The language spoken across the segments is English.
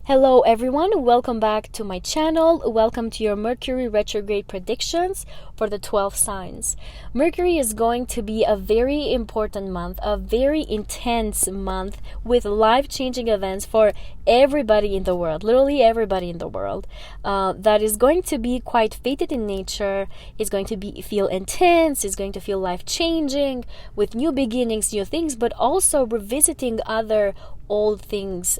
Hello everyone, welcome back to my channel. Welcome to your Mercury Retrograde predictions for the 12 signs. Mercury is going to be a very important month, a very intense month with life-changing events for everybody in the world, literally everybody in the world. That is going to be quite fated in nature. It's going to feel intense. It's going to feel life-changing with new beginnings, new things, but also revisiting other old things,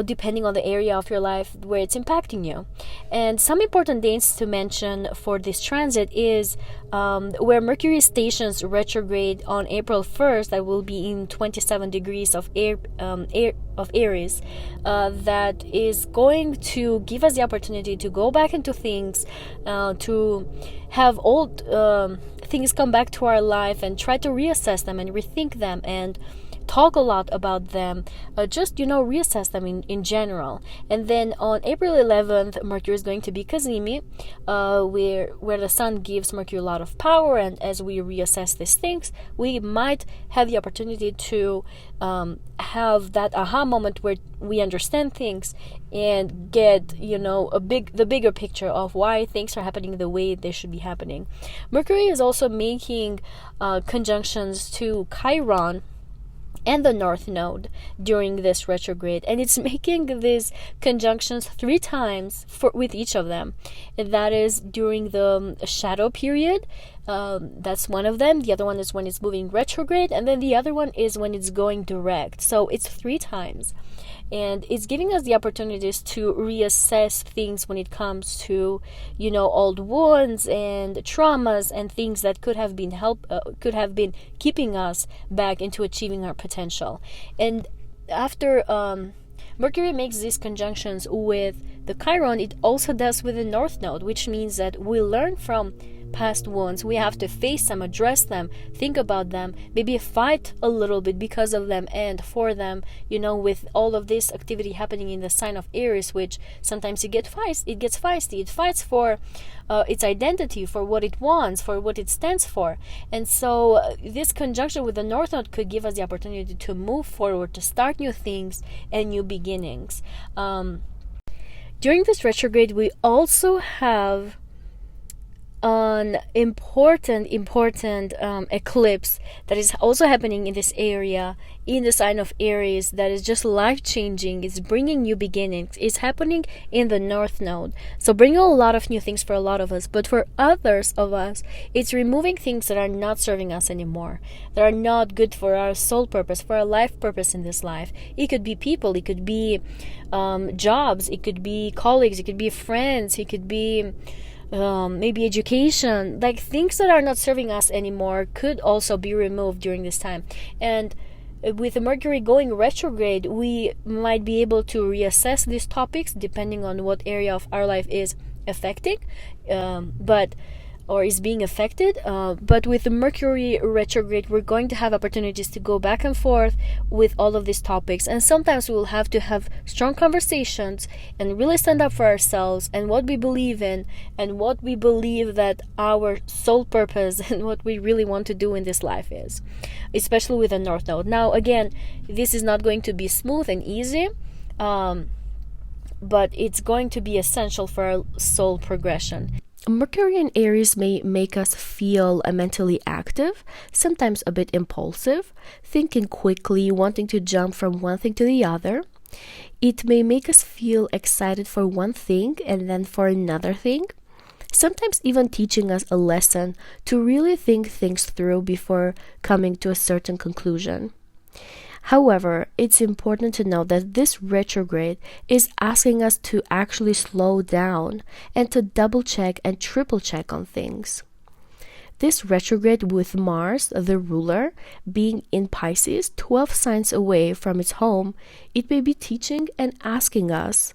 depending on the area of your life where it's impacting you. And some important dates to mention for this transit is where Mercury stations retrograde on April 1st, that will be in 27 degrees of Aries. That is going to give us the opportunity to go back into things, to have old things come back to our life and try to reassess them and rethink them and talk a lot about them, reassess them in general. And then on April 11th, Mercury is going to be Cazimi, where the sun gives Mercury a lot of power, and as we reassess these things, we might have the opportunity to have that aha moment where we understand things and get the bigger picture of why things are happening the way they should be happening. Mercury is also making conjunctions to Chiron and the North Node during this retrograde, and it's making these conjunctions 3 times with each of them. And that is during the shadow period. That's one of them. The other one is when it's moving retrograde, and then the other one is when it's going direct. So it's 3 times, and it's giving us the opportunities to reassess things when it comes to old wounds and traumas and things that could have been keeping us back into achieving our potential. And after Mercury makes these conjunctions with the Chiron, it also does with the North Node, which means that we learn from past wounds. We have to face them, address them, think about them, maybe fight a little bit because of them and for them, with all of this activity happening in the sign of Aries, which sometimes it gets feisty. It fights for its identity, for what it wants, for what it stands for. And so this conjunction with the North Node could give us the opportunity to move forward, to start new things and new beginnings. During this retrograde, we also have an important eclipse that is also happening in this area, in the sign of Aries, that is just life-changing. It's bringing new beginnings. It's happening in the North Node, so bringing a lot of new things for a lot of us. But for others of us, it's removing things that are not serving us anymore, that are not good for our soul purpose, for our life purpose in this life. It could be people, it could be jobs, it could be colleagues, it could be friends, it could be maybe education. Like, things that are not serving us anymore could also be removed during this time. And with the Mercury going retrograde, we might be able to reassess these topics depending on what area of our life is affecting, or is being affected. But with the Mercury retrograde, we're going to have opportunities to go back and forth with all of these topics. And sometimes we will have to have strong conversations and really stand up for ourselves and what we believe in and what we believe that our soul purpose and what we really want to do in this life is, especially with the North Node. Now, again, this is not going to be smooth and easy, but it's going to be essential for our soul progression. Mercury in Aries may make us feel mentally active, sometimes a bit impulsive, thinking quickly, wanting to jump from one thing to the other. It may make us feel excited for one thing and then for another thing, sometimes even teaching us a lesson to really think things through before coming to a certain conclusion. However, it's important to note that this retrograde is asking us to actually slow down and to double check and triple check on things. This retrograde with Mars, the ruler, being in Pisces, 12 signs away from its home, it may be teaching and asking us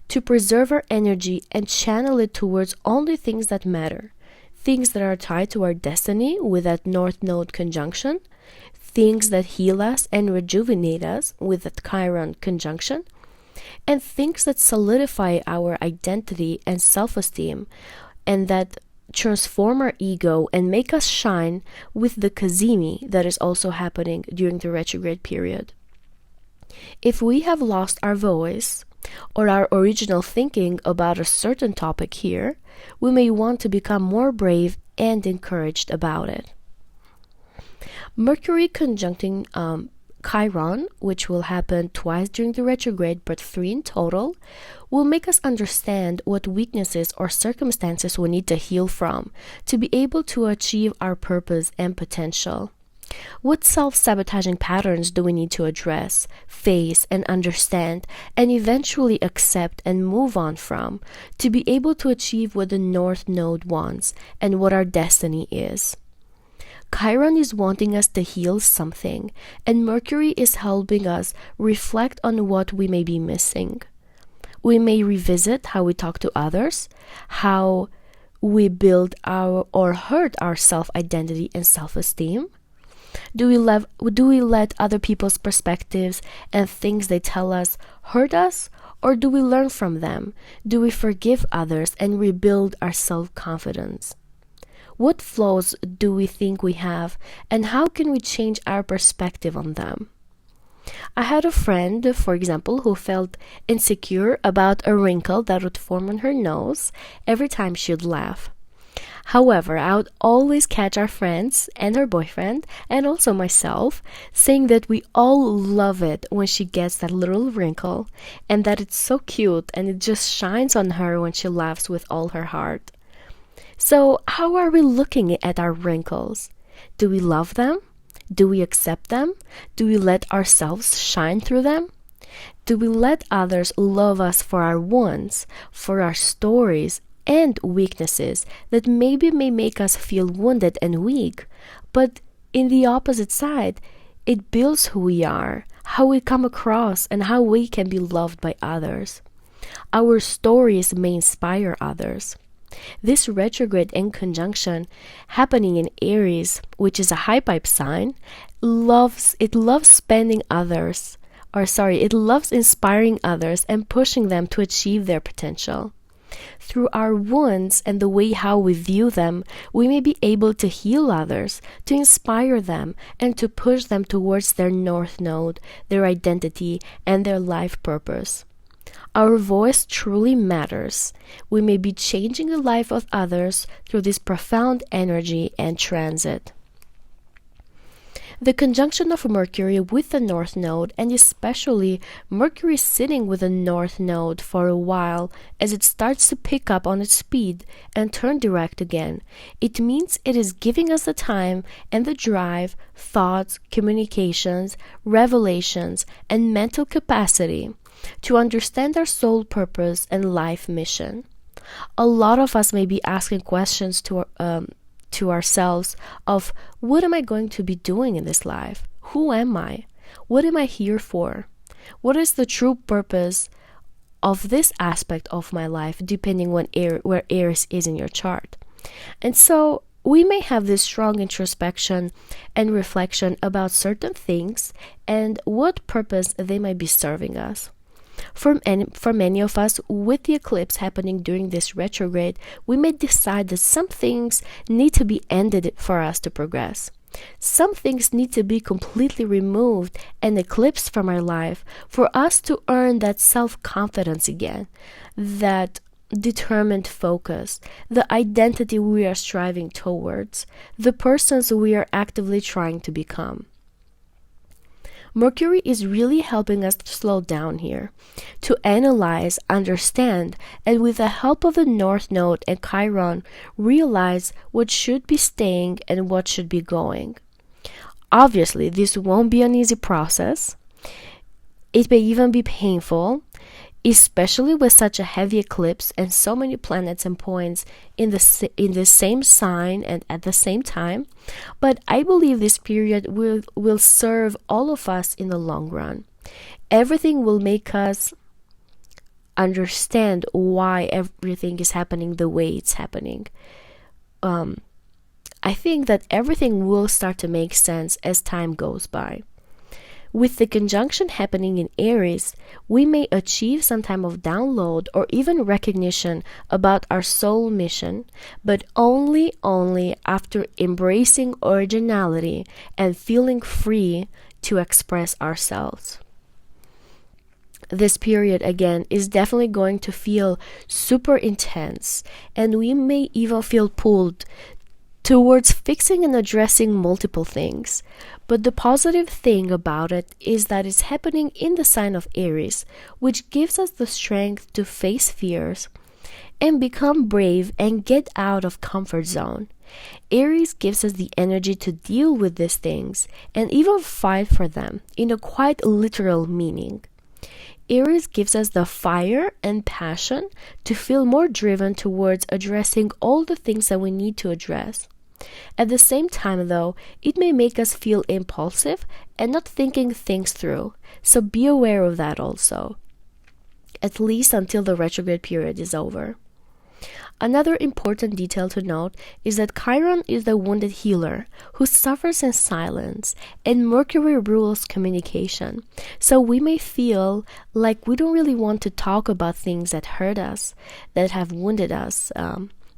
to preserve our energy and channel it towards only things that matter, things that are tied to our destiny with that North Node conjunction, things that heal us and rejuvenate us with that Chiron conjunction, and things that solidify our identity and self-esteem and that transform our ego and make us shine with the Cazimi that is also happening during the retrograde period. If we have lost our voice or our original thinking about a certain topic here, we may want to become more brave and encouraged about it. Mercury conjuncting Chiron, which will happen twice during the retrograde but 3 in total, will make us understand what weaknesses or circumstances we need to heal from to be able to achieve our purpose and potential. What self-sabotaging patterns do we need to address, face, and understand, and eventually accept and move on from to be able to achieve what the North Node wants and what our destiny is? Chiron is wanting us to heal something, and Mercury is helping us reflect on what we may be missing. We may revisit how we talk to others, how we build our or hurt our self-identity and self-esteem. Do we let other people's perspectives and things they tell us hurt us, or do we learn from them? Do we forgive others and rebuild our self-confidence? What flaws do we think we have, and how can we change our perspective on them? I had a friend, for example, who felt insecure about a wrinkle that would form on her nose every time she'd laugh. However, I would always catch our friends and her boyfriend, and also myself, saying that we all love it when she gets that little wrinkle, and that it's so cute and it just shines on her when she laughs with all her heart. So, how are we looking at our wrinkles? Do we love them? Do we accept them? Do we let ourselves shine through them? Do we let others love us for our wants, for our stories, and weaknesses that maybe may make us feel wounded and weak, but in the opposite side, it builds who we are, how we come across, and how we can be loved by others. Our stories may inspire others. This retrograde in conjunction happening in Aries, which is a high pipe sign, it loves inspiring others and pushing them to achieve their potential. Through our wounds and the way how we view them, we may be able to heal others, to inspire them, and to push them towards their North Node, their identity, and their life purpose. Our voice truly matters. We may be changing the life of others through this profound energy and transit. The conjunction of Mercury with the North Node, and especially Mercury sitting with the North Node for a while as it starts to pick up on its speed and turn direct again, it means it is giving us the time and the drive, thoughts, communications, revelations, and mental capacity to understand our soul purpose and life mission. A lot of us may be asking questions to ourselves of, what am I going to be doing in this life? Who am I? What am I here for? What is the true purpose of this aspect of my life, depending on where Aries is in your chart? And so we may have this strong introspection and reflection about certain things and what purpose they might be serving us. For many of us, with the eclipse happening during this retrograde, we may decide that some things need to be ended for us to progress. Some things need to be completely removed and eclipsed from our life for us to earn that self-confidence again, that determined focus, the identity we are striving towards, the persons we are actively trying to become. Mercury is really helping us to slow down here, to analyze, understand, and with the help of the North Node and Chiron, realize what should be staying and what should be going. Obviously, this won't be an easy process. It may even be painful, especially with such a heavy eclipse and so many planets and points in the same sign and at the same time, but I believe this period will serve all of us in the long run. Everything will make us understand why everything is happening the way it's happening. I think that everything will start to make sense as time goes by. With the conjunction happening in Aries, we may achieve some type of download or even recognition about our soul mission, but only after embracing originality and feeling free to express ourselves. this period again is definitely going to feel super intense, and we may even feel pulled towards fixing and addressing multiple things. But the positive thing about it is that it's happening in the sign of Aries, which gives us the strength to face fears and become brave and get out of comfort zone. Aries gives us the energy to deal with these things and even fight for them in a quite literal meaning. Aries gives us the fire and passion to feel more driven towards addressing all the things that we need to address. At the same time, though, it may make us feel impulsive and not thinking things through, so be aware of that also, at least until the retrograde period is over. Another important detail to note is that Chiron is the wounded healer who suffers in silence, and Mercury rules communication. So we may feel like we don't really want to talk about things that hurt us, that have wounded us,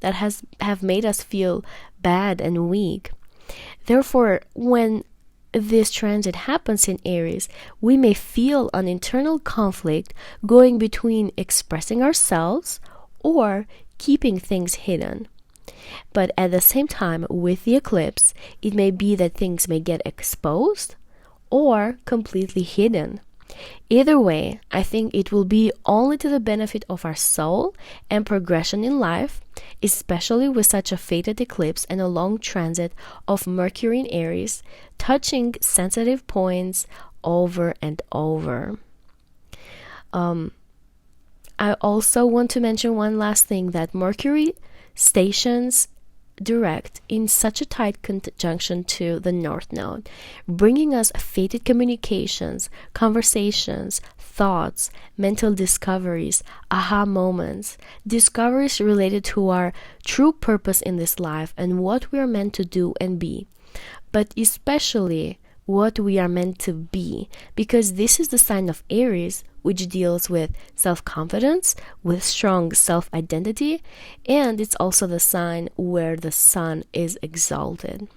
that have made us feel bad and weak. Therefore, when this transit happens in Aries, we may feel an internal conflict going between expressing ourselves or keeping things hidden. But at the same time, with the eclipse, it may be that things may get exposed or completely hidden. Either way, I think it will be only to the benefit of our soul and progression in life, especially with such a fated eclipse and a long transit of Mercury in Aries, touching sensitive points over and over. I also want to mention one last thing, that Mercury stations direct in such a tight conjunction to the North Node, bringing us fated communications, conversations, thoughts, mental discoveries, aha moments, discoveries related to our true purpose in this life and what we are meant to do and be, but especially what we are meant to be, because this is the sign of Aries, which deals with self-confidence, with strong self-identity, and it's also the sign where the sun is exalted.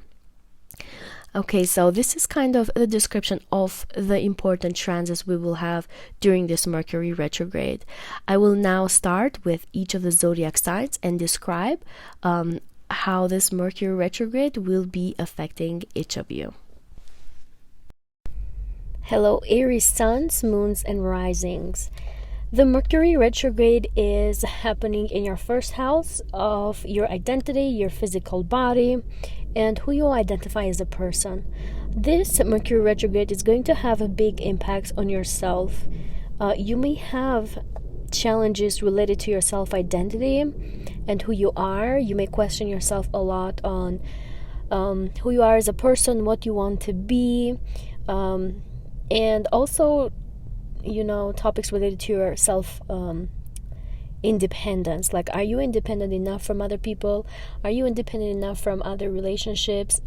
Okay, so this is kind of the description of the important transits we will have during this Mercury retrograde. I will now start with each of the zodiac signs and describe how this Mercury retrograde will be affecting each of you. Hello, Aries suns, moons, and risings. The Mercury retrograde is happening in your first house of your identity, your physical body, and who you identify as a person. This Mercury retrograde is going to have a big impact on yourself. You may have challenges related to your self-identity and who you are. You may question yourself a lot on who you are as a person, what you want to be, and also, topics related to your self independence. Like, are you independent enough from other people? Are you independent enough from other relationships?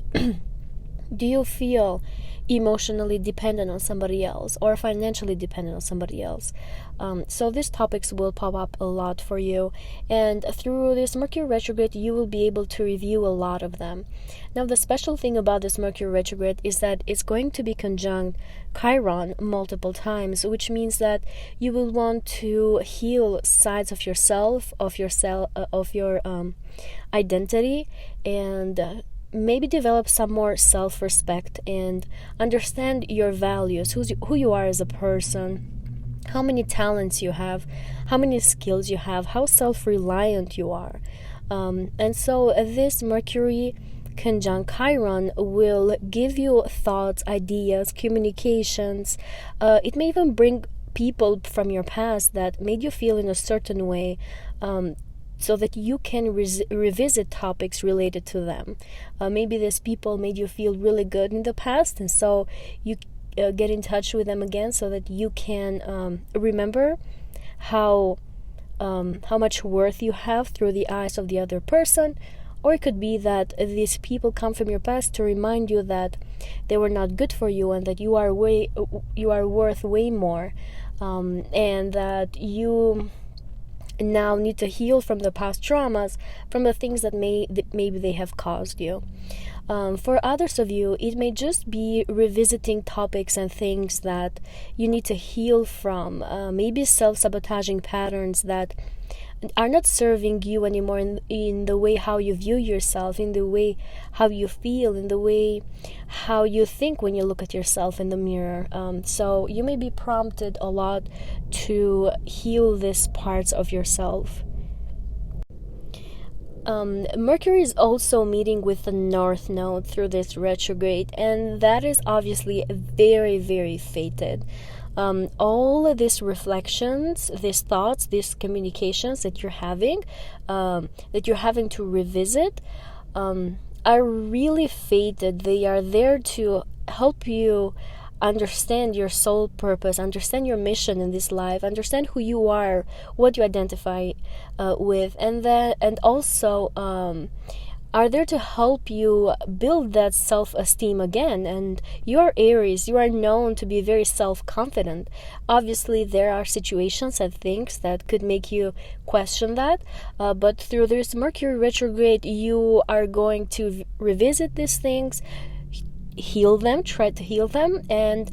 Do you feel emotionally dependent on somebody else or financially dependent on somebody else? So these topics will pop up a lot for you, and through this Mercury retrograde you will be able to review a lot of them. Now, the special thing about this Mercury retrograde is that it's going to be conjunct Chiron multiple times, which means that you will want to heal sides of yourself, of your identity, and maybe develop some more self-respect and understand your values, who you are as a person, how many talents you have, how many skills you have, how self-reliant you are. And so this Mercury conjunct Chiron will give you thoughts, ideas, communications. It may even bring people from your past that made you feel in a certain way, so that you can revisit topics related to them. Maybe these people made you feel really good in the past, and so you get in touch with them again so that you can remember how much worth you have through the eyes of the other person. Or it could be that these people come from your past to remind you that they were not good for you and that you are worth way more, and that you now need to heal from the past traumas, from the things that maybe they have caused you. For others of you, it may just be revisiting topics and things that you need to heal from, maybe self-sabotaging patterns that are not serving you anymore in the way how you view yourself, in the way how you feel, in the way how you think when you look at yourself in the mirror. So you may be prompted a lot to heal these parts of yourself. Mercury is also meeting with the North Node through this retrograde, and that is obviously very, very fated. All of these reflections, these thoughts, these communications that you're having to revisit, are really fated. They are there to help you understand your soul purpose, understand your mission in this life, understand who you are, what you identify with, and also are there to help you build that self-esteem again. And you are Aries, you are known to be very self-confident. Obviously there are situations and things that could make you question that, but through this Mercury retrograde you are going to revisit these things, heal them, try to heal them, and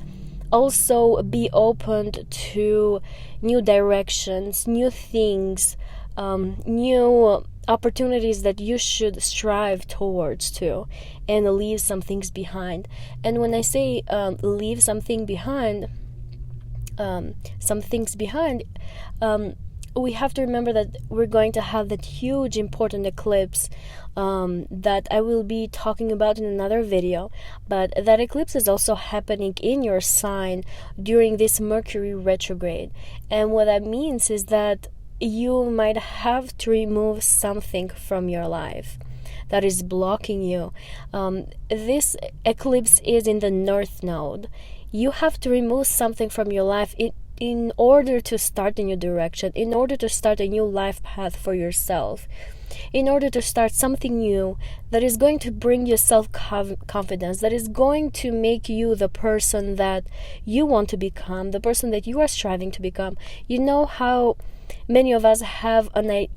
also be open to new directions, new things, new opportunities that you should strive towards too, and leave some things behind. And when I say leave some things behind, we have to remember that we're going to have that huge important eclipse that I will be talking about in another video. But that eclipse is also happening in your sign during this Mercury retrograde. And what that means is that you might have to remove something from your life that is blocking you. This eclipse is in the North Node. You have to remove something from your life in order to start a new direction, in order to start a new life path for yourself, in order to start something new that is going to bring you self-confidence, that is going to make you the person that you want to become, the person that you are striving to become. You know how many of us have an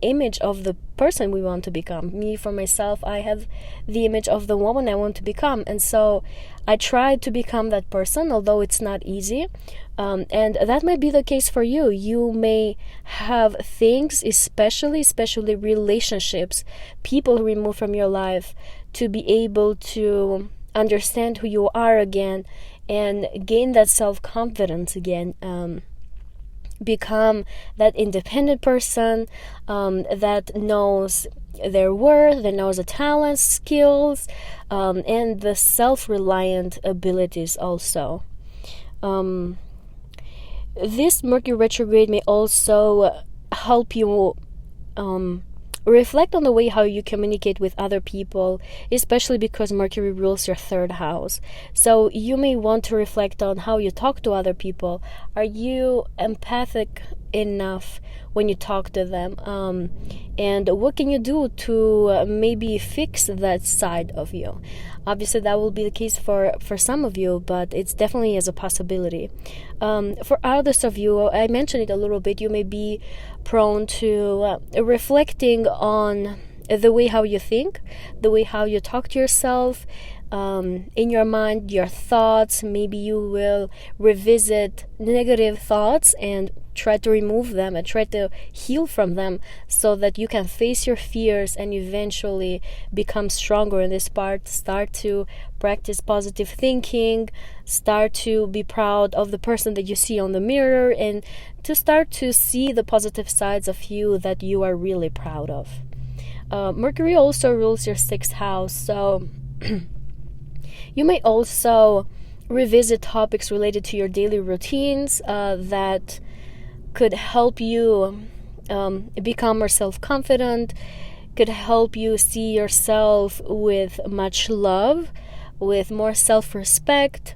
image of the person we want to become. Me, for myself, I have the image of the woman I want to become, and so I try to become that person, although it's not easy. And that might be the case for you. You may have things, especially relationships, people removed from your life, to be able to understand who you are again and gain that self-confidence again. Become that independent person that knows their worth, that knows the talents, skills, and the self-reliant abilities also. This Mercury retrograde may also help you reflect on the way how you communicate with other people, especially because Mercury rules your third house. So you may want to reflect on how you talk to other people. Are you empathic enough when you talk to them? And what can you do to maybe fix that side of you? Obviously that will be the case for some of you, but it's definitely as a possibility. For others of you, I mentioned it a little bit, you may be prone to reflecting on the way how you think, the way how you talk to yourself, in your mind, your thoughts. Maybe you will revisit negative thoughts and try to remove them and try to heal from them so that you can face your fears and eventually become stronger in this part. Start to practice positive thinking, start to be proud of the person that you see on the mirror, and to start to see the positive sides of you that you are really proud of. Mercury also rules your 6th house, so you may also revisit topics related to your daily routines that could help you become more self-confident, could help you see yourself with much love, with more self-respect.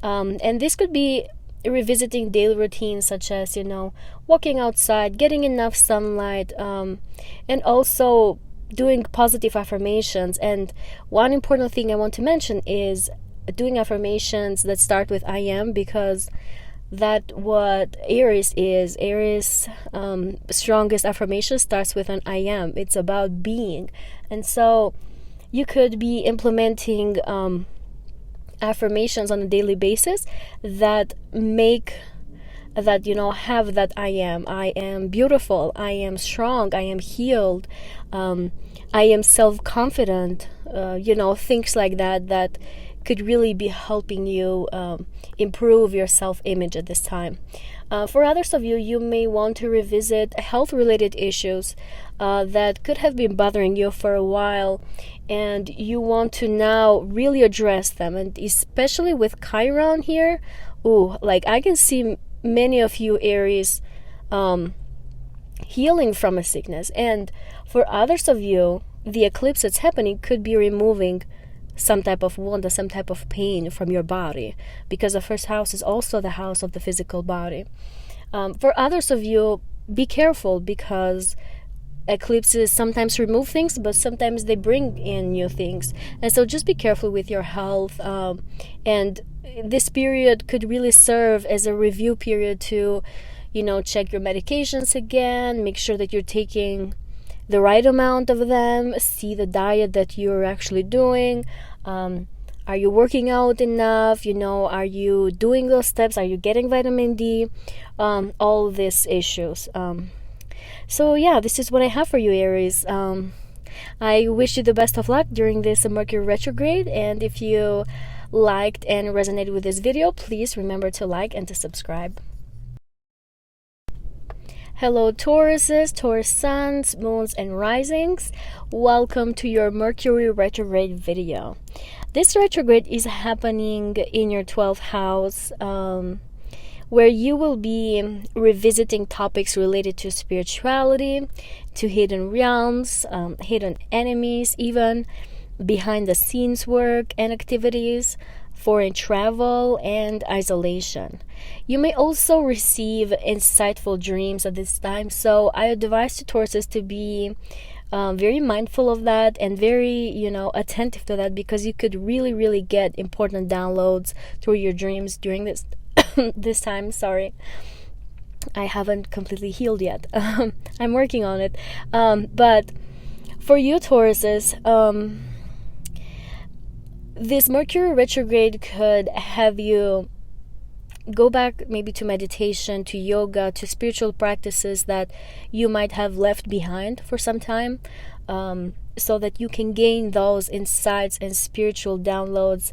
And this could be revisiting daily routines such as, walking outside, getting enough sunlight, and also doing positive affirmations. And one important thing I want to mention is doing affirmations that start with I am, because that's what Aries is. Aries' strongest affirmation starts with an I am. It's about being. And so you could be implementing affirmations on a daily basis that make that, you know, have that I am beautiful, I am strong, I am healed, I am self-confident, you know, things like that, that could really be helping you improve your self-image at this time. For others of you, you may want to revisit health-related issues that could have been bothering you for a while, and you want to now really address them. And especially with Chiron here, like I can see many of you Aries healing from a sickness. And for others of you, the eclipse that's happening could be removing some type of wound or some type of pain from your body, because the first house is also the house of the physical body. For others of you, be careful, because eclipses sometimes remove things, but sometimes they bring in new things. And so just be careful with your health. And this period could really serve as a review period to, you know, check your medications again, make sure that you're taking the right amount of them, see the diet that you're actually doing. Are you working out enough? You know, are you doing those steps? Are you getting vitamin D? All these issues. So yeah, this is what I have for you, Aries. I wish you the best of luck during this Mercury retrograde, and if you liked and resonated with this video, please remember to like and to subscribe. Hello Tauruses, Taurus suns, moons and risings. Welcome to your Mercury retrograde video. This retrograde is happening in your 12th house, where you will be revisiting topics related to spirituality, to hidden realms, hidden enemies, even behind the scenes work and activities, foreign travel, and isolation. You may also receive insightful dreams at this time, so I advise to Tauruses to be very mindful of that and very, you know, attentive to that, because you could really get important downloads through your dreams during this this time. Sorry, I haven't completely healed yet. I'm working on it. But for you Tauruses, this Mercury retrograde could have you go back maybe to meditation, to yoga, to spiritual practices that you might have left behind for some time, so that you can gain those insights and spiritual downloads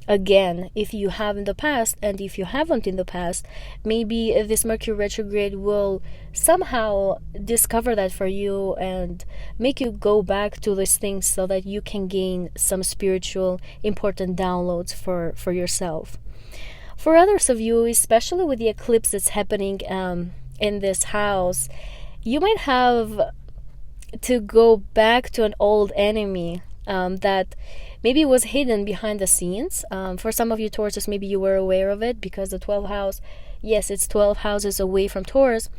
again, if you have in the past. And if you haven't in the past, maybe this Mercury retrograde will somehow discover that for you and make you go back to these things so that you can gain some spiritual important downloads for yourself. For others of you, especially with the eclipse that's happening in this house, you might have to go back to an old enemy that maybe was hidden behind the scenes. For some of you Tauruses, maybe you were aware of it, because the 12th house, yes, it's 12 houses away from Taurus,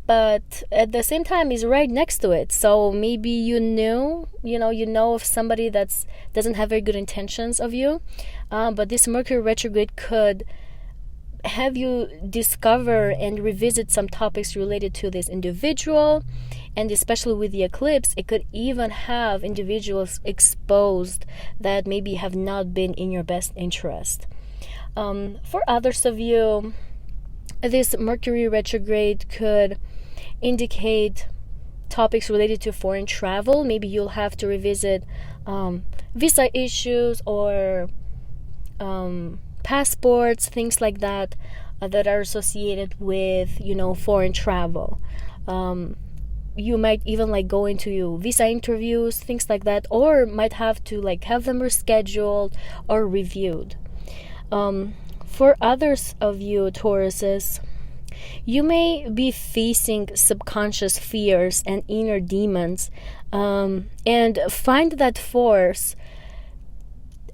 but at the same time is right next to it. So maybe you know of somebody that doesn't have very good intentions of you, but this Mercury retrograde could have you discover and revisit some topics related to this individual. And especially with the eclipse, it could even have individuals exposed that maybe have not been in your best interest. For others of you, this Mercury retrograde could indicate topics related to foreign travel. Maybe you'll have to revisit visa issues or passports, things like that, that are associated with, foreign travel. You might even go into visa interviews, things like that, or might have to have them rescheduled or reviewed. For others of you Tauruses, you may be facing subconscious fears and inner demons, and find that force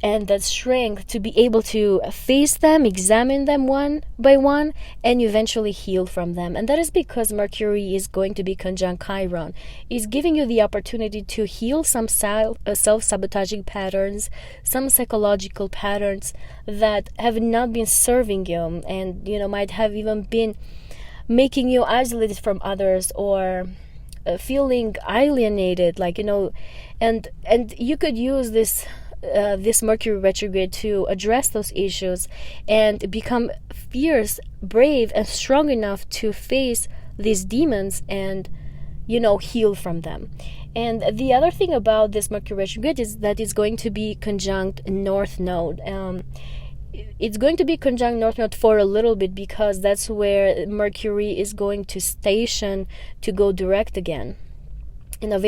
and that strength to be able to face them, examine them one by one, and eventually heal from them. And that is because Mercury is going to be conjunct Chiron. It's giving you the opportunity to heal some self-sabotaging patterns, some psychological patterns that have not been serving you, and might have even been making you isolated from others, or feeling alienated, like, and you could use this Mercury retrograde to address those issues and become fierce, brave, and strong enough to face these demons and heal from them. And the other thing about this Mercury retrograde is that it's going to be conjunct North Node. It's going to be conjunct North Node for a little bit, because that's where Mercury is going to station to go direct again, in a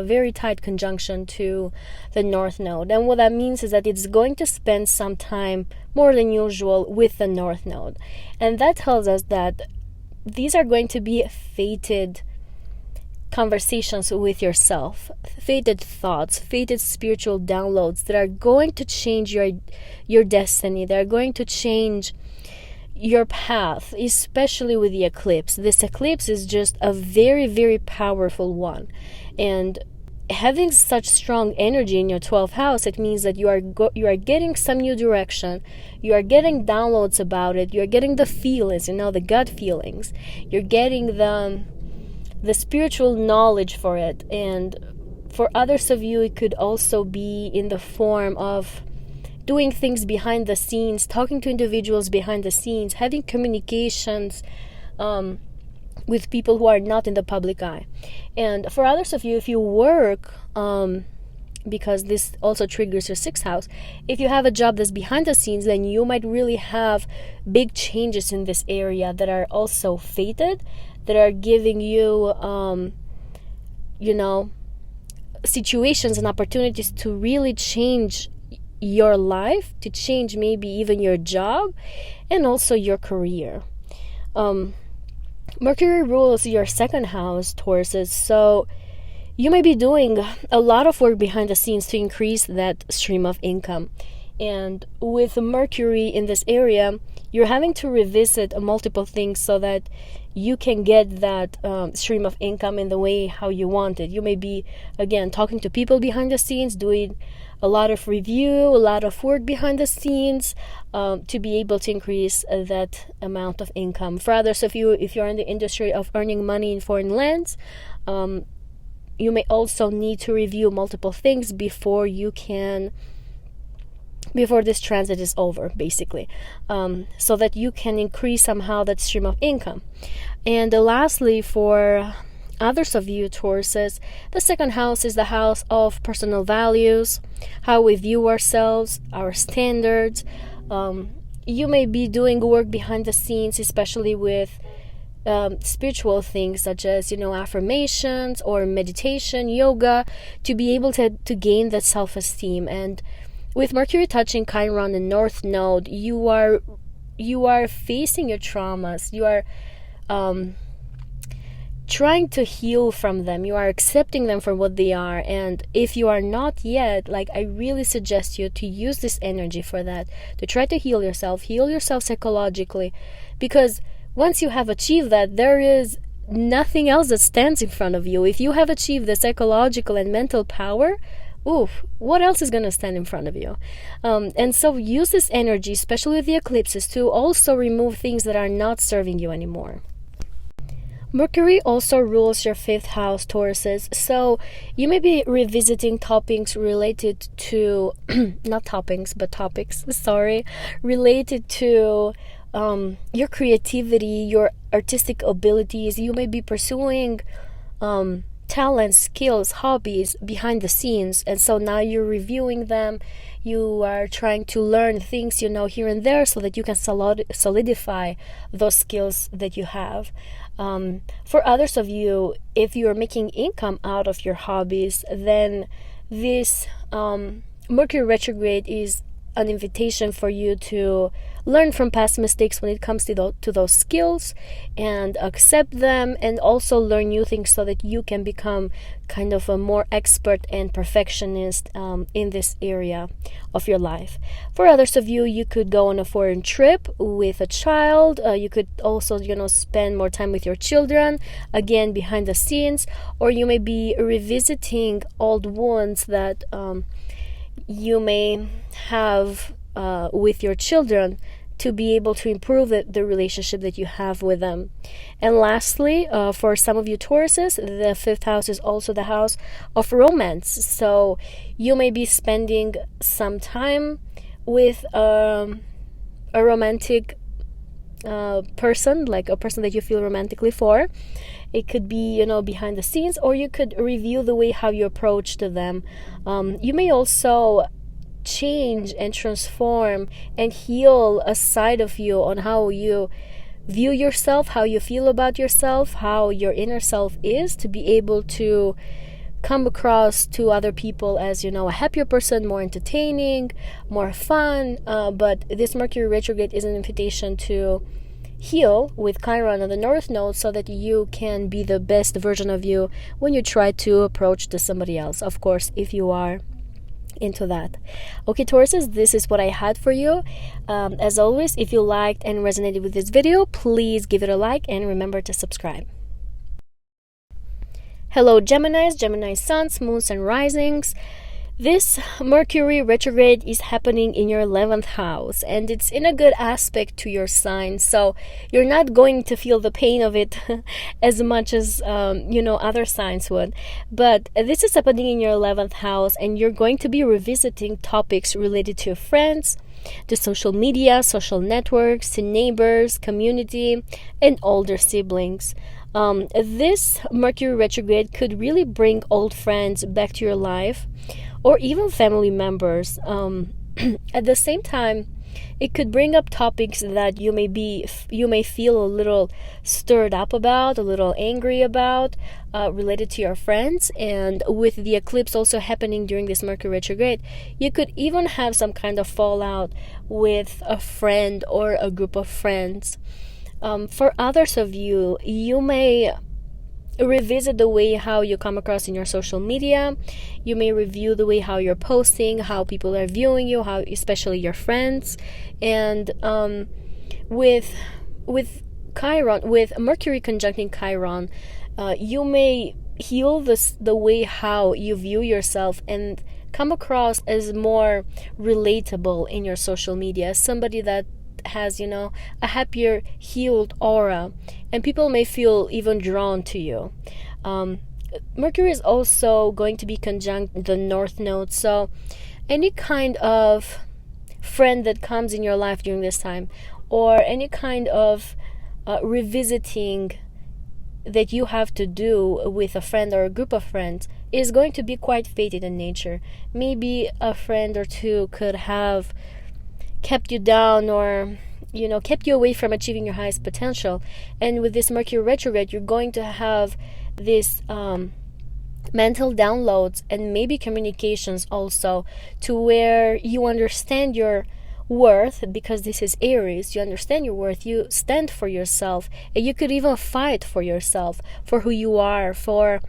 very tight conjunction to the North Node. And what that means is that it's going to spend some time more than usual with the North Node. And that tells us that these are going to be fated conversations with yourself, fated thoughts, fated spiritual downloads that are going to change your destiny. They're going to change your path, especially with the eclipse. This eclipse is just a very, very powerful one, and having such strong energy in your 12th house, it means that you are getting some new direction. You are getting downloads about it. You're getting the feelings, the gut feelings. You're getting the spiritual knowledge for it. And for others of you, it could also be in the form of doing things behind the scenes, talking to individuals behind the scenes, having communications with people who are not in the public eye. And for others of you, if you work, because this also triggers your 6th house, if you have a job that's behind the scenes, then you might really have big changes in this area that are also fated, that are giving you, situations and opportunities to really change your life, to change maybe even your job and also your career. Mercury rules your 2nd house, Tauruses, so you may be doing a lot of work behind the scenes to increase that stream of income. And with Mercury in this area, you're having to revisit multiple things so that you can get that stream of income in the way how you want it. You may be, again, talking to people behind the scenes, doing a lot of review, a lot of work behind the scenes to be able to increase that amount of income. For others of you, if you're in the industry of earning money in foreign lands, you may also need to review multiple things before this transit is over, basically, so that you can increase somehow that stream of income. And lastly, for others of you, Tauruses, the 2nd house is the house of personal values, how we view ourselves, our standards. You may be doing work behind the scenes, especially with spiritual things such as affirmations or meditation, yoga, to be able to gain that self-esteem. And with Mercury touching Chiron and North Node, you are facing your traumas. You are trying to heal from them. You are accepting them for what they are. And if you are not yet, I really suggest you to use this energy for that, to try to heal yourself psychologically, because once you have achieved that, there is nothing else that stands in front of you. If you have achieved the psychological and mental power, what else is going to stand in front of you? And so use this energy, especially with the eclipses, to also remove things that are not serving you anymore. Mercury also rules your 5th house, Tauruses, so you may be revisiting topics related to related to your creativity, your artistic abilities. You may be pursuing talents, skills, hobbies behind the scenes, and so now you're reviewing them. You are trying to learn things here and there so that you can solidify those skills that you have. For others of you, if you're making income out of your hobbies, then this Mercury retrograde is an invitation for you to learn from past mistakes when it comes to those skills and accept them, and also learn new things so that you can become kind of a more expert and perfectionist in this area of your life. For others of you, you could go on a foreign trip with a child. You could also spend more time with your children, again behind the scenes, or you may be revisiting old wounds that you may have with your children, to be able to improve the relationship that you have with them. And lastly, for some of you Tauruses, the 5th house is also the house of romance. So you may be spending some time with a romantic person, like a person that you feel romantically for. It could be, behind the scenes, or you could review the way how you approach to them. You may also change and transform and heal a side of you on how you view yourself, how you feel about yourself, how your inner self is, to be able to come across to other people as, a happier person, more entertaining, more fun. But this Mercury retrograde is an invitation to heal with Chiron on the North Node, so that you can be the best version of you when you try to approach to somebody else. Of course, if you are into that. Okay, Tauruses, this is what I had for you. As always, if you liked and resonated with this video, please give it a like and remember to subscribe. Hello, Geminis, Gemini suns, moons, and risings. This Mercury retrograde is happening in your 11th house, and it's in a good aspect to your sign, so you're not going to feel the pain of it as much as other signs would. But this is happening in your 11th house, and you're going to be revisiting topics related to friends, to social media, social networks, to neighbors, community, and older siblings. This Mercury retrograde could really bring old friends back to your life, or even family members. At the same time, it could bring up topics that you may feel a little stirred up about, a little angry about, related to your friends. And with the eclipse also happening during this Mercury retrograde, you could even have some kind of fallout with a friend or a group of friends. For others of you, you may revisit the way how you come across in your social media. You may review the way how you're posting, how people are viewing you, how especially your friends. And with Chiron, with Mercury conjuncting Chiron, you may heal the way how you view yourself and come across as more relatable in your social media, as somebody that has a happier, healed aura, and people may feel even drawn to you. Mercury is also going to be conjunct the North Node, so any kind of friend that comes in your life during this time, or any kind of revisiting that you have to do with a friend or a group of friends, is going to be quite fated in nature. Maybe a friend or two could have kept you down, or kept you away from achieving your highest potential. And with this Mercury retrograde, you're going to have this mental downloads and maybe communications also, to where you understand your worth, because this is Aries. You understand your worth, you stand for yourself, and you could even fight for yourself, for who you are, for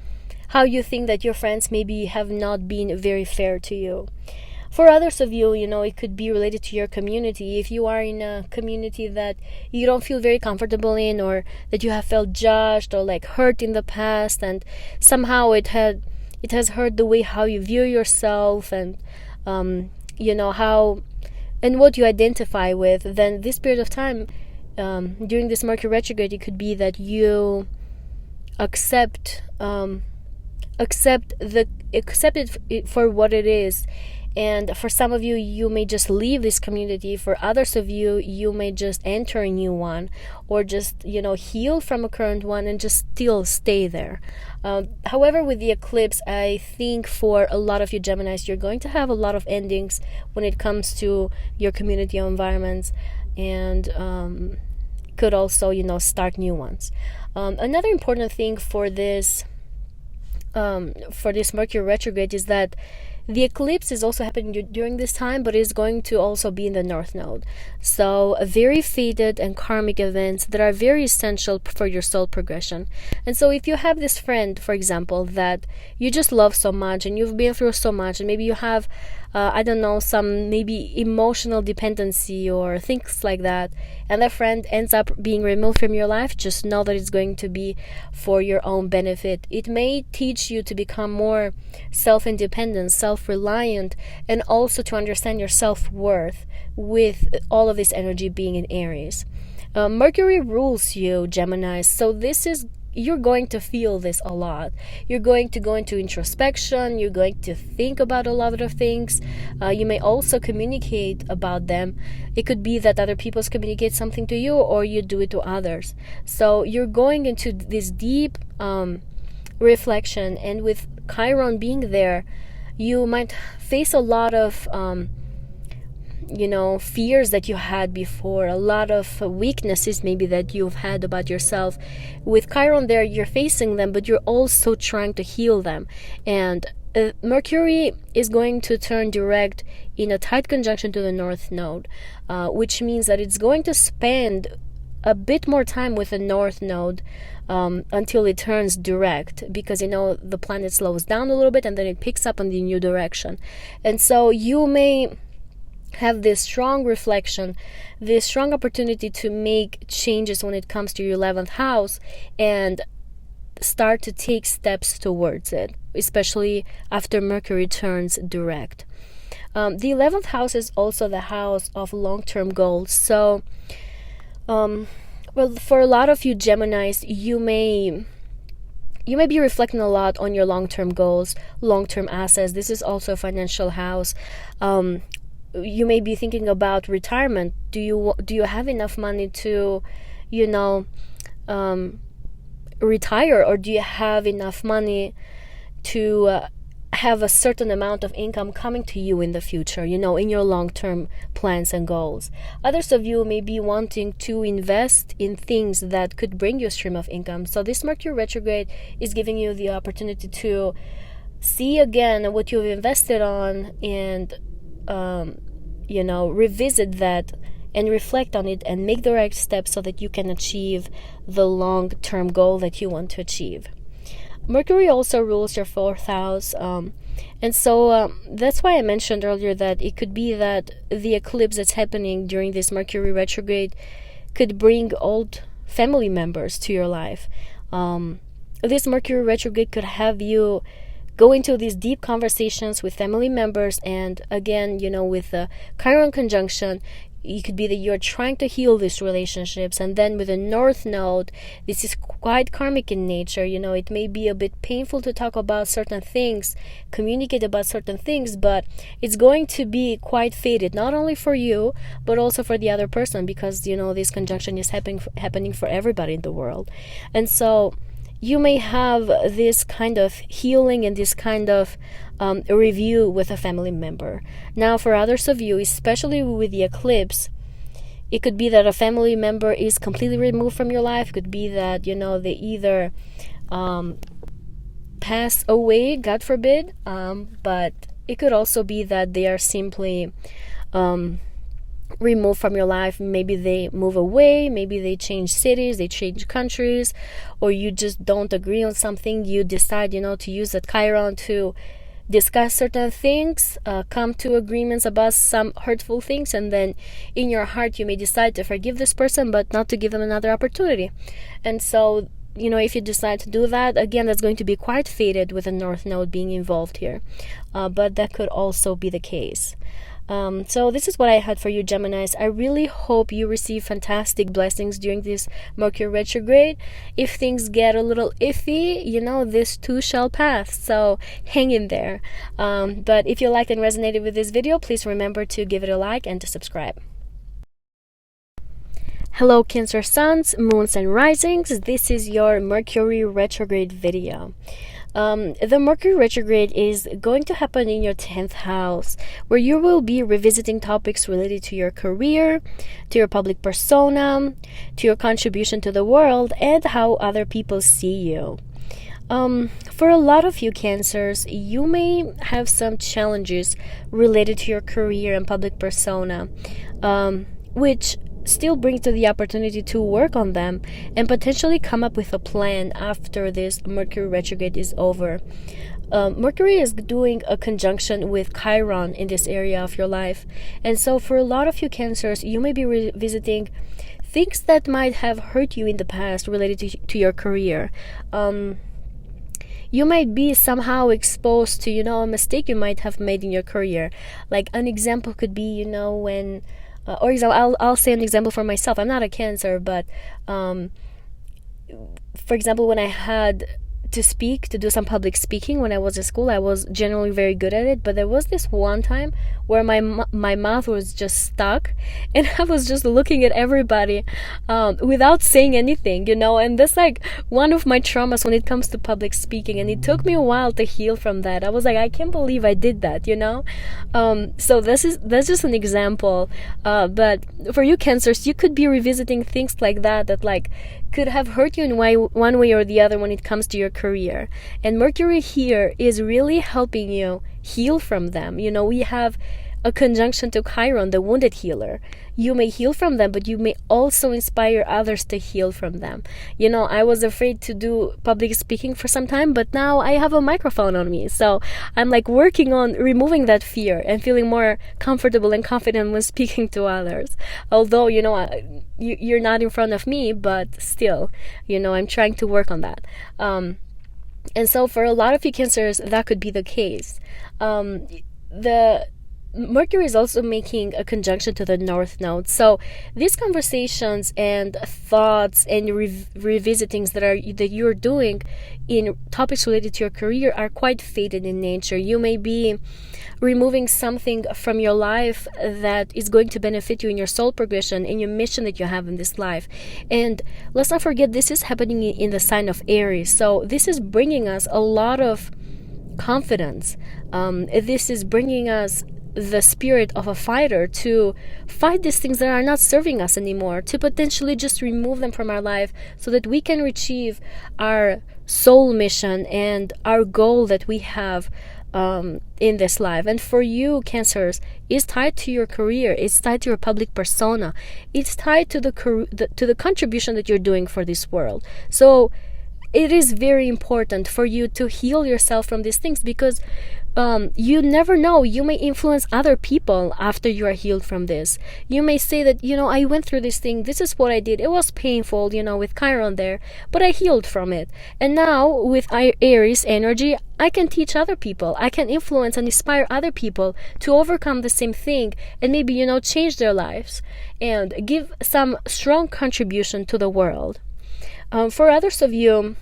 how you think that your friends maybe have not been very fair to you. For others of you, it could be related to your community. If you are in a community that you don't feel very comfortable in, or that you have felt judged or hurt in the past, and somehow it has hurt the way how you view yourself, and how and what you identify with, then this period of time, during this Mercury retrograde, it could be that you accept it for what it is. And for some of you, you may just leave this community. For others of you, you may just enter a new one, or just, heal from a current one and just still stay there. However, with the eclipse, I think for a lot of you Geminis, you're going to have a lot of endings when it comes to your community or environments, and could also, start new ones. Another important thing for this Mercury retrograde is that the eclipse is also happening during this time, but it's going to also be in the North Node. So very fated and karmic events that are very essential for your soul progression. And so if you have this friend, for example, that you just love so much, and you've been through so much, and maybe you have, some maybe emotional dependency or things like that, and that friend ends up being removed from your life, just know that it's going to be for your own benefit. It may teach you to become more self-independent, self self-reliant, and also to understand your self-worth with all of this energy being in Aries. Mercury rules you, Gemini, so you're going to feel this a lot. You're going to go into introspection. You're going to think about a lot of things. You may also communicate about them. It could be that other people communicate something to you, or you do it to others. So you're going into this deep reflection, and with Chiron being there, you might face a lot of fears that you had before, a lot of weaknesses maybe that you've had about yourself. With Chiron there, you're facing them, but you're also trying to heal them. And Mercury is going to turn direct in a tight conjunction to the North Node, which means that it's going to spend a bit more time with the North Node until it turns direct, because the planet slows down a little bit and then it picks up in the new direction. And so you may have this strong reflection, this strong opportunity to make changes when it comes to your 11th house and start to take steps towards it, especially after Mercury turns direct. The 11th house is also the house of long-term goals. So, for a lot of you Geminis, you may be reflecting a lot on your long-term goals, long-term assets. This is also a financial house. You may be thinking about retirement. Do you have enough money to, retire, or do you have enough money to have a certain amount of income coming to you in the future, in your long-term plans and goals? Others of you may be wanting to invest in things that could bring you a stream of income. So this Mercury retrograde is giving you the opportunity to see again what you've invested on and revisit that and reflect on it and make the right steps so that you can achieve the long-term goal that you want to achieve. Mercury also rules your 4th house, and so that's why I mentioned earlier that it could be that the eclipse that's happening during this Mercury retrograde could bring old family members to your life. This Mercury retrograde could have you go into these deep conversations with family members, and again, with the Chiron conjunction, it could be that you're trying to heal these relationships. And then with the North Node, this is quite karmic in nature. It may be a bit painful to talk about certain things, communicate about certain things, but it's going to be quite fated, not only for you, but also for the other person, because, this conjunction is happening for everybody in the world. And so you may have this kind of healing and this kind of review with a family member. Now, for others of you, especially with the eclipse, it could be that a family member is completely removed from your life. It could be that, they either pass away, God forbid, but it could also be that they are simply removed from your life. Maybe they move away, maybe they change cities, they change countries, or you just don't agree on something. You decide, to use that Chiron to discuss certain things, come to agreements about some hurtful things, and then in your heart you may decide to forgive this person but not to give them another opportunity. And so, if you decide to do that, again, that's going to be quite fated with the North Node being involved here, but that could also be the case. So this is what I had for you, Geminis. I really hope you receive fantastic blessings during this Mercury retrograde. If things get a little iffy, this too shall pass. So hang in there. But if you liked and resonated with this video, please remember to give it a like and to subscribe. Hello, Cancer suns, moons, and risings. This is your Mercury retrograde video. The Mercury retrograde is going to happen in your 10th house, where you will be revisiting topics related to your career, to your public persona, to your contribution to the world, and how other people see you. For a lot of you Cancers, you may have some challenges related to your career and public persona, which still brings you the opportunity to work on them and potentially come up with a plan after this Mercury retrograde is over. Mercury is doing a conjunction with Chiron in this area of your life, and so for a lot of you Cancers, you may be revisiting things that might have hurt you in the past related to your career. you might be somehow exposed to, a mistake you might have made in your career. Like an example could be, when, or I'll say an example for myself. I'm not a Cancer, but for example, when I had to do some public speaking when I was in school, I was generally very good at it, but there was this one time where my mouth was just stuck, and I was just looking at everybody without saying anything, and that's like one of my traumas when it comes to public speaking, and it took me a while to heal from that. I was like, I can't believe I did that, so that's just an example, but for you Cancers, you could be revisiting things like that like could have hurt you in one way or the other when it comes to your career. And Mercury here is really helping you heal from them. We have a conjunction to Chiron, the wounded healer. You may heal from them, but you may also inspire others to heal from them. I was afraid to do public speaking for some time, but now I have a microphone on me. So I'm like working on removing that fear and feeling more comfortable and confident when speaking to others. Although, you're not in front of me, but still, I'm trying to work on that. And so for a lot of you Cancers, that could be the case. The Mercury is also making a conjunction to the North Node. So these conversations and thoughts and revisitings that you're doing in topics related to your career are quite fated in nature. You may be removing something from your life that is going to benefit you in your soul progression and your mission that you have in this life. And let's not forget, this is happening in the sign of Aries. So this is bringing us a lot of confidence. This is bringing us the spirit of a fighter to fight these things that are not serving us anymore, to potentially just remove them from our life so that we can achieve our soul mission and our goal that we have in this life. And for you Cancers, it's tied to your career, it's tied to your public persona, it's tied to the contribution that you're doing for this world. So it is very important for you to heal yourself from these things, because you never know, you may influence other people after you are healed from this. You may say that, I went through this thing, this is what I did, it was painful, with Chiron there, but I healed from it. And now with Aries energy, I can teach other people, I can influence and inspire other people to overcome the same thing and maybe, change their lives and give some strong contribution to the world. For others of you,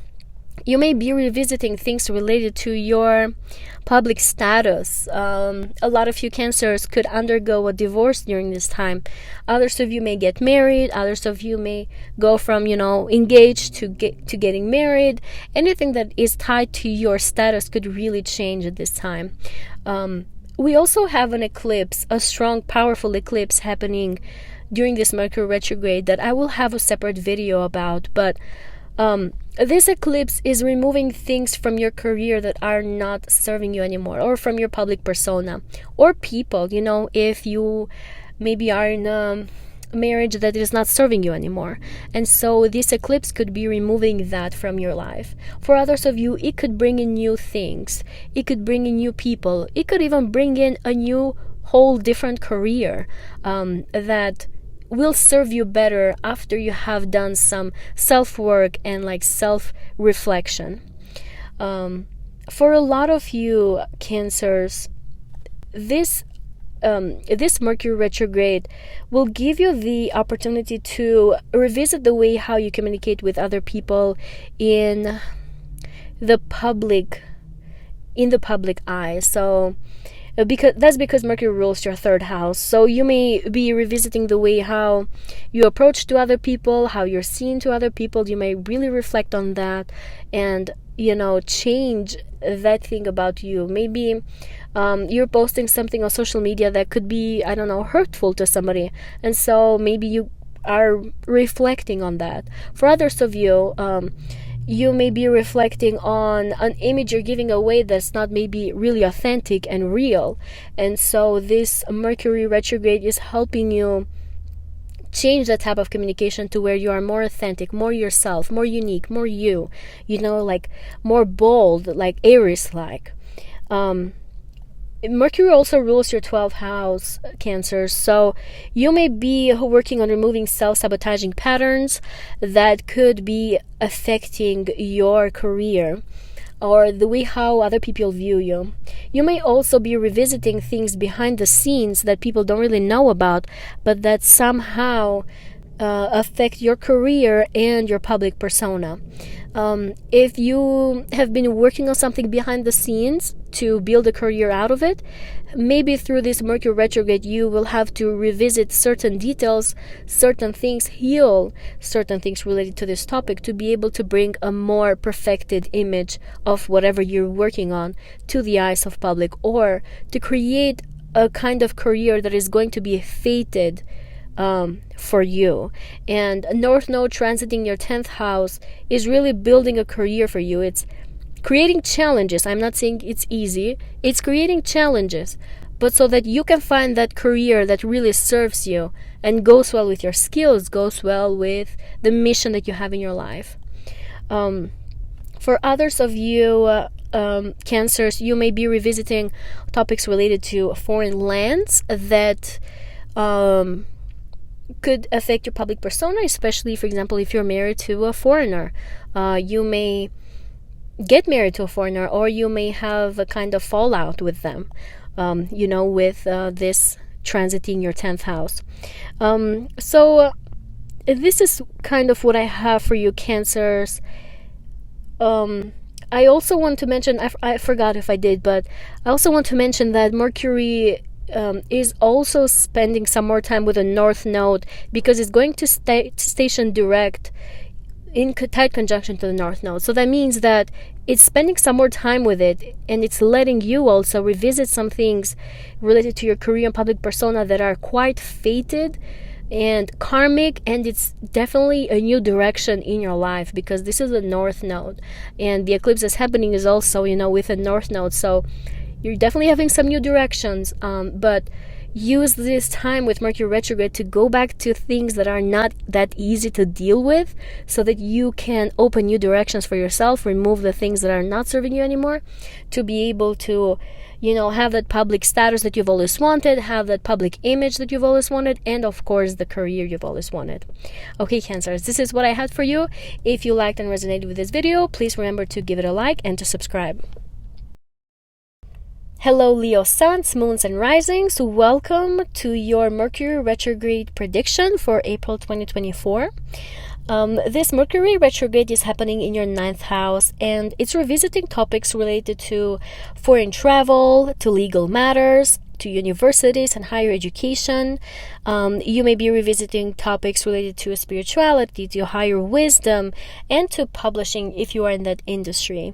you may be revisiting things related to your public status. A lot of you Cancers could undergo a divorce during this time. Others of you may get married. Others of you may go from, engaged to getting married. Anything that is tied to your status could really change at this time. We also have an eclipse, a strong, powerful eclipse happening during this Mercury retrograde that I will have a separate video about. But this eclipse is removing things from your career that are not serving you anymore, or from your public persona, or people, if you maybe are in a marriage that is not serving you anymore. And so this eclipse could be removing that from your life. For others of you, it could bring in new things, it could bring in new people, it could even bring in a new whole different career that will serve you better after you have done some self-work and self-reflection. For a lot of you Cancers, this Mercury retrograde will give you the opportunity to revisit the way how you communicate with other people in the public eye. So because Mercury rules your third house. So you may be revisiting the way how you approach to other people, how you're seen to other people. You may really reflect on that and, change that thing about you. Maybe you're posting something on social media that could be, hurtful to somebody. And so maybe you are reflecting on that. For others of you, you may be reflecting on an image you're giving away that's not maybe really authentic and real. And so this Mercury retrograde is helping you change that type of communication to where you are more authentic, more yourself, more unique, more you, more bold, like Aries-like. Mercury also rules your 12th house, Cancer. So you may be working on removing self-sabotaging patterns that could be affecting your career. or the way how other people view you. You may also be revisiting things behind the scenes that people don't really know about, but that somehow affect your career and your public persona. If you have been working on something behind the scenes to build a career out of it, maybe through this Mercury retrograde you will have to revisit certain details, certain things, heal certain things related to this topic to be able to bring a more perfected image of whatever you're working on to the eyes of public, or to create a kind of career that is going to be fated for you. And North Node transiting your 10th house is really building a career for you. It's creating challenges. I'm not saying it's easy. It's creating challenges, but so that you can find that career that really serves you and goes well with your skills, goes well with the mission that you have in your life. For others of you, Cancers, you may be revisiting topics related to foreign lands that could affect your public persona, especially, for example, if you're married to a foreigner. You may get married to a foreigner, or you may have a kind of fallout with them, with this transiting your 10th house. So this is kind of what I have for you, Cancers. I also want to mention, I forgot if I did, but I also want to mention that Mercury is also spending some more time with the North Node, because it's going to station direct in tight conjunction to the North Node. So that means that it's spending some more time with it, and it's letting you also revisit some things related to your career and public persona that are quite fated and karmic, and it's definitely a new direction in your life, because this is the North Node, and the eclipse that's happening is also, with a North Node. So you're definitely having some new directions, but use this time with Mercury retrograde to go back to things that are not that easy to deal with, so that you can open new directions for yourself, remove the things that are not serving you anymore, to be able to, have that public status that you've always wanted, have that public image that you've always wanted, and of course the career you've always wanted. Okay, Cancers, this is what I had for you. If you liked and resonated with this video, please remember to give it a like and to subscribe. Hello, Leo suns, moons, and risings. Welcome to your Mercury retrograde prediction for April 2024. This Mercury retrograde is happening in your 9th house, and it's revisiting topics related to foreign travel, to legal matters, to universities and higher education. You may be revisiting topics related to spirituality, to higher wisdom, and to publishing if you are in that industry.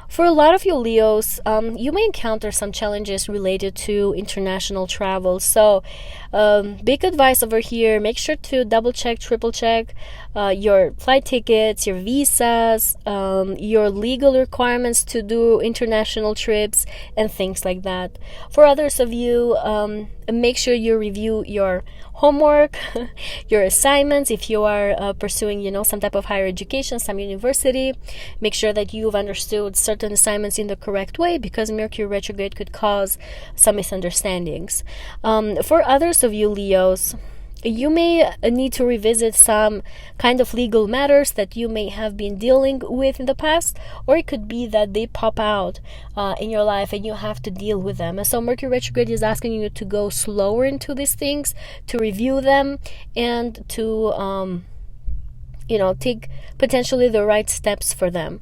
For a lot of you Leos, you may encounter some challenges related to international travel. So big advice over here: make sure to double check, triple check your flight tickets, your visas, your legal requirements to do international trips, and things like that. For others of you, make sure you review your homework, your assignments. If you are pursuing, some type of higher education, some university, make sure that you've understood certain assignments in the correct way, because Mercury retrograde could cause some misunderstandings. For others of you Leos, you may need to revisit some kind of legal matters that you may have been dealing with in the past, or it could be that they pop out in your life and you have to deal with them. And so Mercury retrograde is asking you to go slower into these things, to review them, and to take potentially the right steps for them.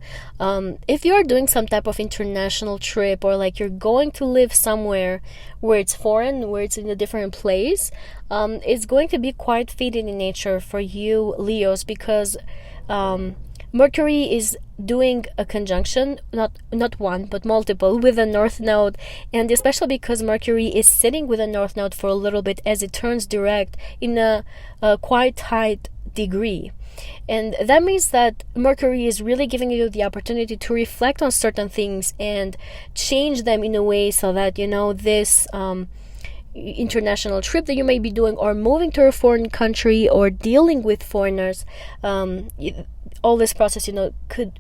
If you're doing some type of international trip, or like you're going to live somewhere where it's foreign, where it's in a different place, it's going to be quite fated in nature for you Leos, because Mercury is doing a conjunction, not one but multiple, with the North Node, and especially because Mercury is sitting with the North Node for a little bit as it turns direct in a quite tight degree. And that means that Mercury is really giving you the opportunity to reflect on certain things and change them in a way so that, this international trip that you may be doing, or moving to a foreign country, or dealing with foreigners, all this process, could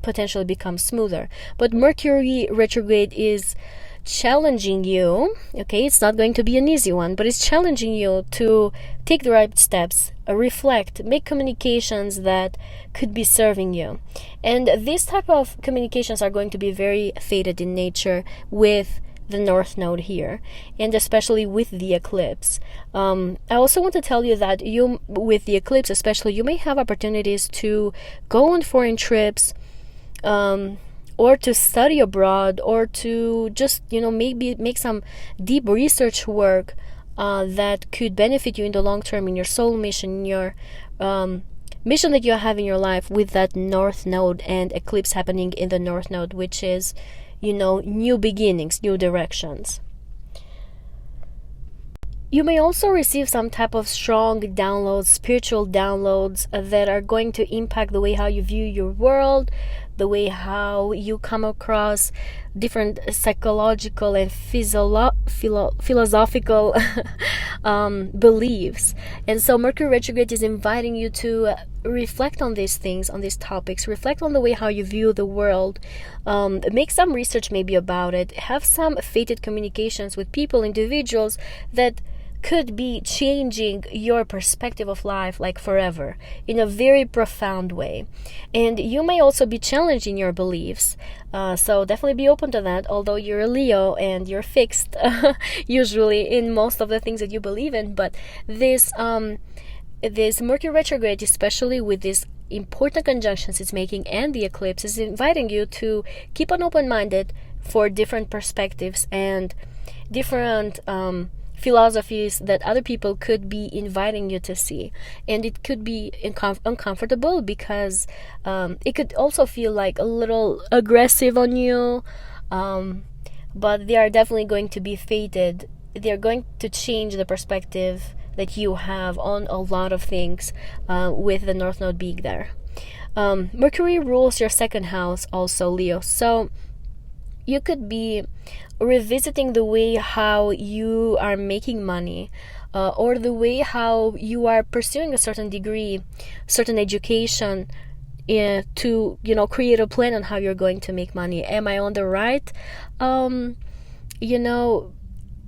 potentially become smoother. But Mercury retrograde is challenging you. Okay, it's not going to be an easy one, but it's challenging you to take the right steps, reflect, make communications that could be serving you. And these type of communications are going to be very fated in nature with the North Node here, and especially with the eclipse. I also want to tell you that you, with the eclipse especially, you may have opportunities to go on foreign trips, or to study abroad, or to just, maybe make some deep research work that could benefit you in the long term in your soul mission, in your mission that you have in your life, with that North Node and eclipse happening in the North Node, which is, new beginnings, new directions. You may also receive some type of strong downloads, spiritual downloads that are going to impact the way how you view your world, the way how you come across different psychological and philosophical beliefs. And so Mercury retrograde is inviting you to reflect on these things, on these topics, reflect on the way how you view the world, make some research maybe about it, have some fated communications with people, individuals that could be changing your perspective of life like forever in a very profound way. And you may also be challenging your beliefs, so definitely be open to that, although you're a Leo and you're fixed usually in most of the things that you believe in. But this Mercury retrograde, especially with these important conjunctions it's making and the eclipse, is inviting you to keep an open-minded for different perspectives and different philosophies that other people could be inviting you to see. And it could be uncomfortable because it could also feel like a little aggressive on you, but they are definitely going to be fated. They're going to change the perspective that you have on a lot of things with the North Node being there. Mercury rules your second house also, Leo, so you could be revisiting the way how you are making money, or the way how you are pursuing a certain degree, certain education, to create a plan on how you're going to make money. Am I on the right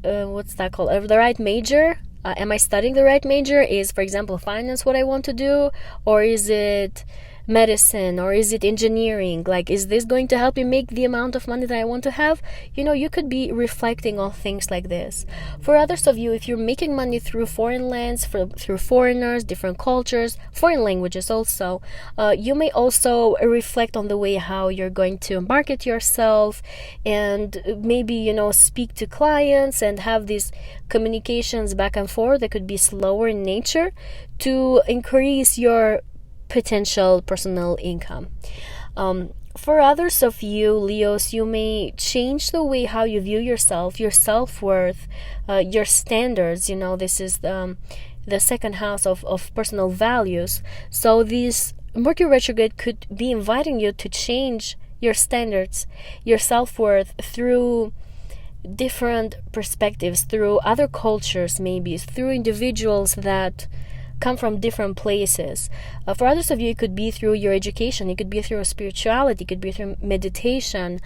what's that called, the right major? Am I studying the right major? Is, for example, finance what I want to do, or is it medicine, or is it engineering? Like, is this going to help me make the amount of money that I want to have? You could be reflecting on things like this. For others of you, if you're making money through foreign lands, through foreigners, different cultures, foreign languages also, you may also reflect on the way how you're going to market yourself, and maybe speak to clients and have these communications back and forth that could be slower in nature to increase your potential personal income. For others of you, Leos, you may change the way how you view yourself, your self-worth, your standards. This is the second house of personal values. So this Mercury retrograde could be inviting you to change your standards, your self-worth, through different perspectives, through other cultures, maybe through individuals that come from different places. For others of you, it could be through your education, it could be through spirituality, it could be through meditation,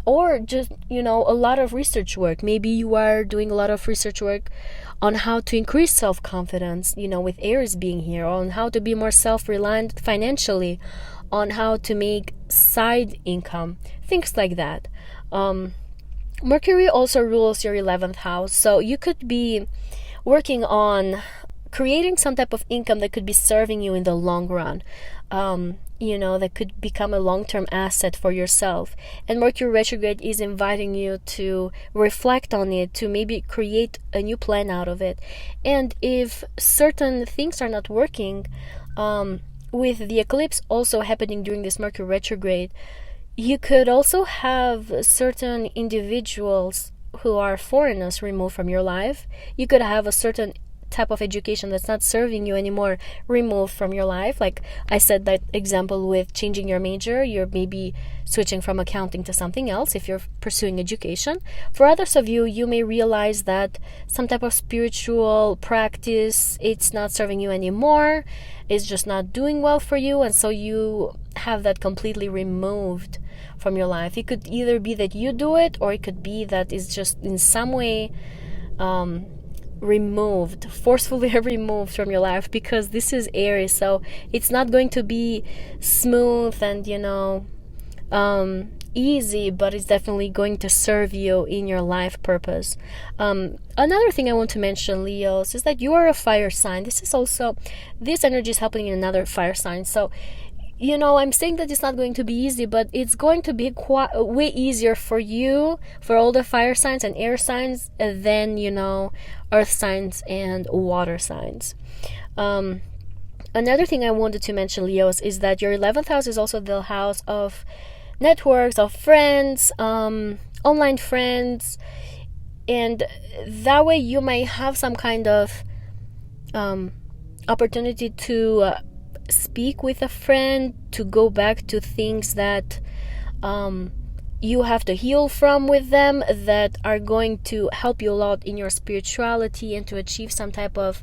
or just a lot of research work. Maybe you are doing a lot of research work on how to increase self-confidence, with Aries being here, on how to be more self-reliant financially, on how to make side income, things like that. Mercury also rules your 11th house, so you could be working on creating some type of income that could be serving you in the long run, that could become a long-term asset for yourself. And Mercury retrograde is inviting you to reflect on it, to maybe create a new plan out of it. And if certain things are not working, with the eclipse also happening during this Mercury retrograde, you could also have certain individuals who are foreigners removed from your life. You could have a certain type of education that's not serving you anymore removed from your life. Like I said, that example with changing your major, you're maybe switching from accounting to something else if you're pursuing education. For others of you, you may realize that some type of spiritual practice, it's not serving you anymore, it's just not doing well for you, and so you have that completely removed from your life. It could either be that you do it, or it could be that it's just in some way removed, forcefully removed from your life, because this is Aries, so it's not going to be smooth and easy, but it's definitely going to serve you in your life purpose. Another thing I want to mention, Leos, is that you are a fire sign. This energy is helping in another fire sign. So I'm saying that it's not going to be easy, but it's going to be way easier for you, for all the fire signs and air signs, than earth signs and water signs. Another thing I wanted to mention, Leos, is that your 11th house is also the house of networks, of friends, online friends, and that way you may have some kind of opportunity to speak with a friend, to go back to things that you have to heal from with them, that are going to help you a lot in your spirituality and to achieve some type of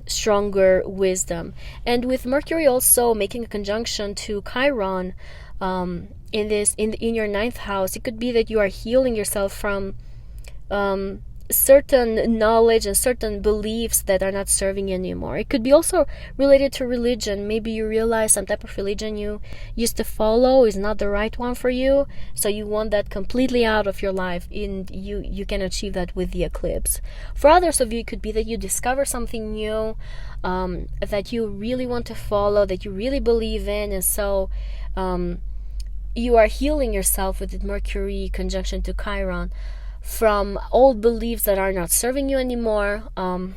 stronger wisdom. And with Mercury also making a conjunction to Chiron in your 9th house, it could be that you are healing yourself from certain knowledge and certain beliefs that are not serving you anymore. It could be also related to religion. Maybe you realize some type of religion you used to follow is not the right one for you, so you want that completely out of your life, and you can achieve that with the eclipse. For others of you, it could be that you discover something new that you really want to follow, that you really believe in, and so you are healing yourself with the Mercury conjunction to Chiron from old beliefs that are not serving you anymore, and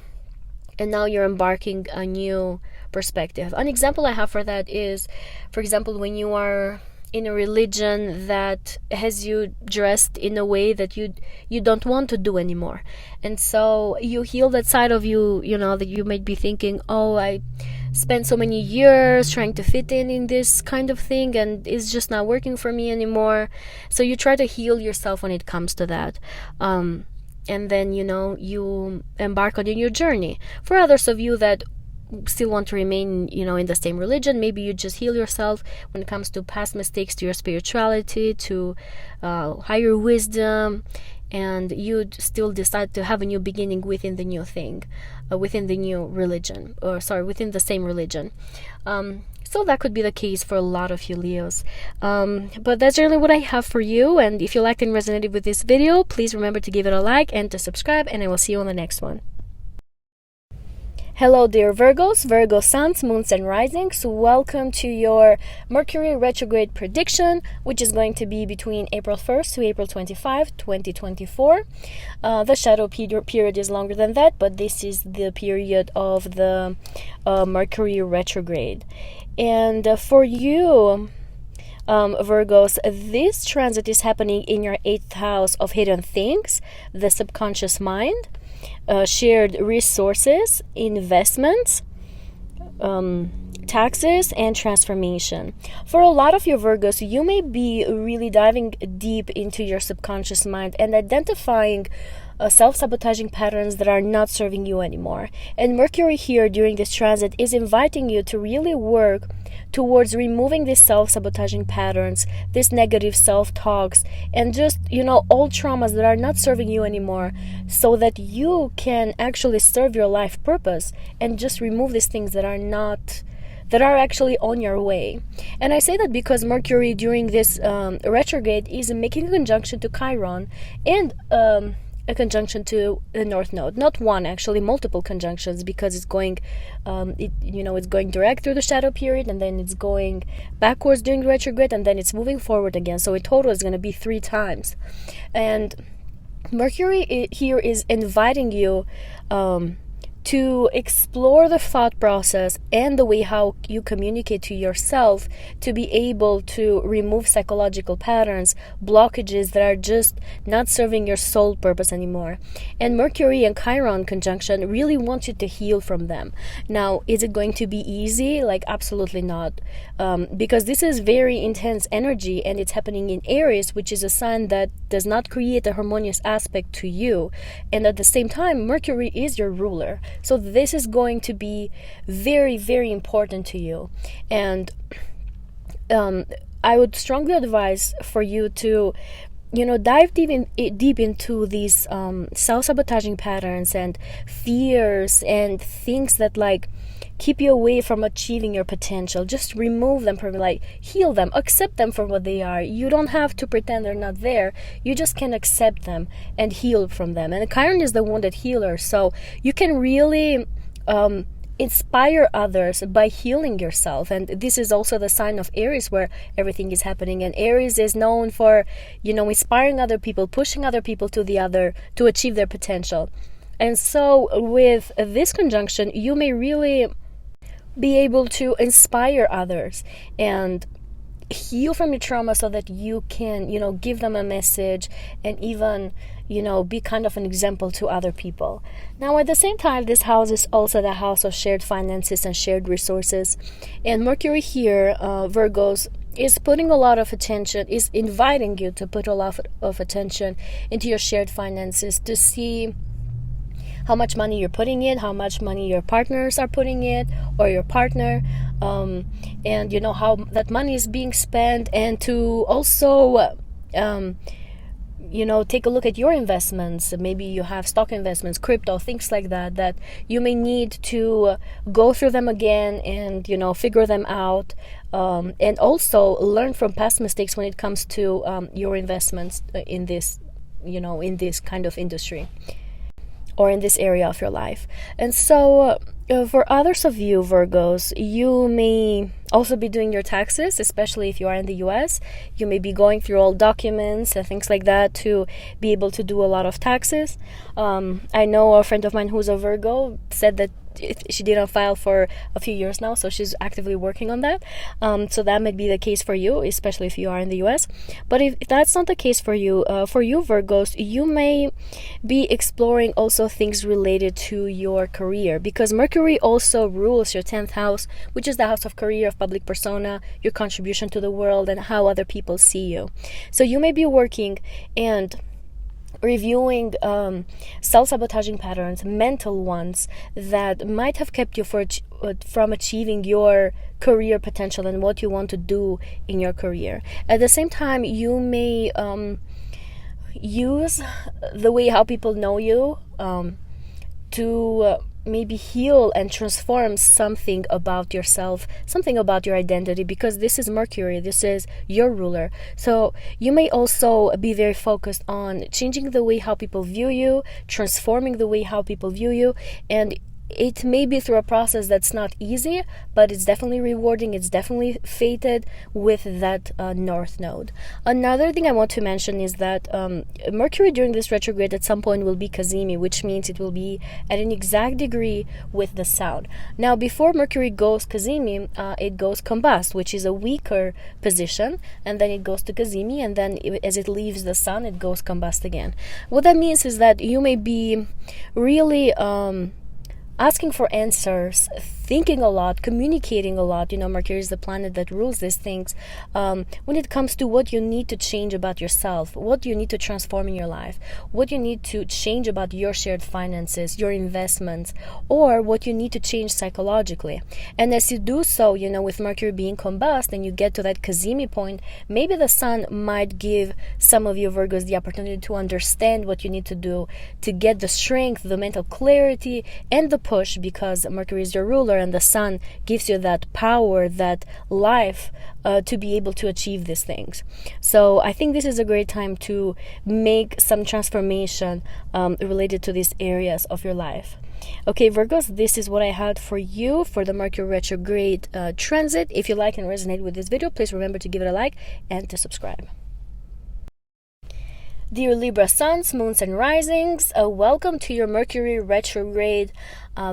now you're embarking a new perspective. An example I have for that is, for example, when you are in a religion that has you dressed in a way that you don't want to do anymore, and so you heal that side of you, that you might be thinking, oh, I spent so many years trying to fit in this kind of thing, and it's just not working for me anymore. So you try to heal yourself when it comes to that, and then you embark on a new journey. For others of you that still want to remain in the same religion, maybe you just heal yourself when it comes to past mistakes, to your spirituality, to higher wisdom, and you still decide to have a new beginning within the new thing, within the new religion, within the same religion. So that could be the case for a lot of you, Leos. But that's really what I have for you, and if you liked and resonated with this video, please remember to give it a like and to subscribe, and I will see you on the next one. Hello dear Virgos, Virgo suns, moons and risings. Welcome to your Mercury Retrograde prediction, which is going to be between April 1st to April 25, 2024. The shadow period is longer than that, but this is the period of the Mercury Retrograde. And for you, Virgos, this transit is happening in your 8th house of hidden things, the subconscious mind, shared resources, investments, taxes, and transformation. For a lot of you Virgos, you may be really diving deep into your subconscious mind and identifying self-sabotaging patterns that are not serving you anymore. And Mercury here during this transit is inviting you to really work towards removing these self-sabotaging patterns, these negative self-talks, and just, old traumas that are not serving you anymore, so that you can actually serve your life purpose and just remove these things that are actually on your way. And I say that because Mercury during this retrograde is making a conjunction to Chiron and a conjunction to the North Node. Not one, actually, multiple conjunctions, because it's going, it's going direct through the shadow period, and then it's going backwards during retrograde, and then it's moving forward again. So in total, it's going to be 3 times. And Mercury here is inviting you to explore the thought process and the way how you communicate to yourself, to be able to remove psychological patterns, blockages that are just not serving your soul purpose anymore. And Mercury and Chiron conjunction really wants you to heal from them. Now, is it going to be easy? Like, absolutely not, because this is very intense energy, and it's happening in Aries, which is a sign that does not create a harmonious aspect to you. And at the same time, Mercury is your ruler. So this is going to be very, very important to you. And I would strongly advise for you to, dive deep into these self-sabotaging patterns and fears and things that like keep you away from achieving your potential. Just remove them from, like, heal them, accept them for what they are. You don't have to pretend they're not there. You just can accept them and heal from them. And Chiron is the wounded healer, so you can really inspire others by healing yourself. And this is also the sign of Aries, where everything is happening. And Aries is known for, inspiring other people, pushing other people to achieve their potential. And so with this conjunction, you may really be able to inspire others and heal from your trauma so that you can, give them a message and even, be kind of an example to other people. Now, at the same time, this house is also the house of shared finances and shared resources. And Mercury here, Virgos, is putting a lot of attention, is inviting you to put a lot of attention into your shared finances, to see how much money you're putting in, how much money your partners are putting in, or your partner, and how that money is being spent, and to also take a look at your investments. Maybe you have stock investments, crypto, things like that you may need to go through them again and figure them out, and also learn from past mistakes when it comes to your investments in this in this kind of industry or in this area of your life. And so for others of you, Virgos, you may also be doing your taxes, especially if you are in the US. You may be going through all documents and things like that to be able to do a lot of taxes. I know a friend of mine who's a Virgo said that she didn't file for a few years now, so she's actively working on that. So that might be the case for you, especially if you are in the US. But if that's not the case for you Virgos, you may be exploring also things related to your career, because Mercury also rules your 10th house, which is the house of career, of public persona, your contribution to the world, and how other people see you. So you may be working and reviewing self-sabotaging patterns, mental ones, that might have kept you from achieving your career potential and what you want to do in your career. At the same time, you may use the way how people know you to maybe heal and transform something about yourself, something about your identity, because this is Mercury, this is your ruler. So you may also be very focused on changing the way how people view you, transforming the way how people view you, and it may be through a process that's not easy, but it's definitely rewarding. It's definitely fated with that North Node. Another thing I want to mention is that Mercury during this retrograde at some point will be Cazimi, which means it will be at an exact degree with the Sun. Now, before Mercury goes Cazimi, it goes Combust, which is a weaker position, and then it goes to Cazimi, and then as it leaves the Sun, it goes Combust again. What that means is that you may be really asking for answers, thinking a lot, communicating a lot. Mercury is the planet that rules these things. When it comes to what you need to change about yourself, what you need to transform in your life, what you need to change about your shared finances, your investments, or what you need to change psychologically. And as you do so, with Mercury being combust and you get to that Cazimi point, maybe the Sun might give some of you Virgos the opportunity to understand what you need to do to get the strength, the mental clarity, and the push, because Mercury is your ruler and the Sun gives you that power, that life to be able to achieve these things. So I think this is a great time to make some transformation related to these areas of your life. Okay, Virgos, this is what I had for you for the Mercury retrograde transit. If you like and resonate with this video, please remember to give it a like and to subscribe. Dear Libra suns, moons, and risings, welcome to your Mercury retrograde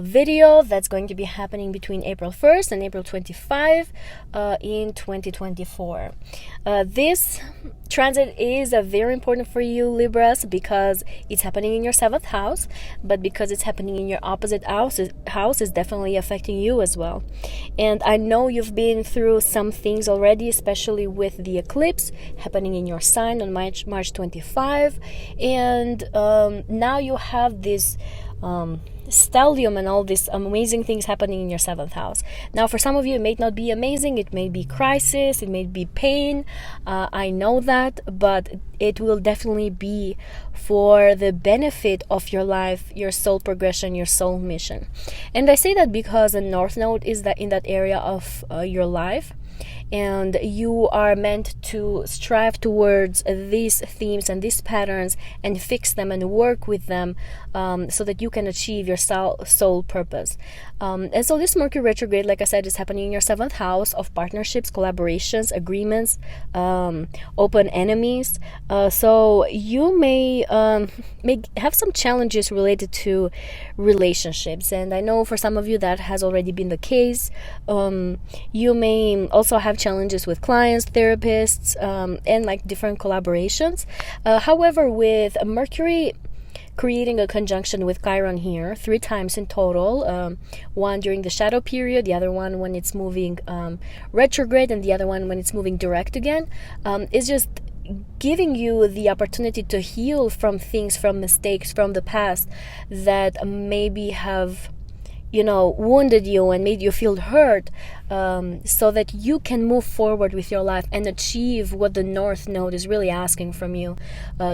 video that's going to be happening between April 1st and April 25 in 2024. This transit is very important for you, Libras, because it's happening in your 7th house, but because it's happening in your opposite house is definitely affecting you as well. And I know you've been through some things already, especially with the eclipse happening in your sign on March 25, and now you have this stellium and all these amazing things happening in your 7th house. Now, for some of you, it may not be amazing. It may be crisis. It may be pain. I know that, but it will definitely be for the benefit of your life, your soul progression, your soul mission. And I say that because the North Node is in that area of your life. And you are meant to strive towards these themes and these patterns and fix them and work with them so that you can achieve your soul purpose. And so this Mercury retrograde, like I said, is happening in your 7th house of partnerships, collaborations, agreements, open enemies. So you may have some challenges related to relationships. And I know for some of you that has already been the case. You may also have challenges with clients, therapists, and like different collaborations. However, with Mercury creating a conjunction with Chiron here 3 times in total, one during the shadow period, the other one when it's moving retrograde, and the other one when it's moving direct again, is just giving you the opportunity to heal from things, from mistakes from the past that maybe have wounded you and made you feel hurt, so that you can move forward with your life and achieve what the North Node is really asking from you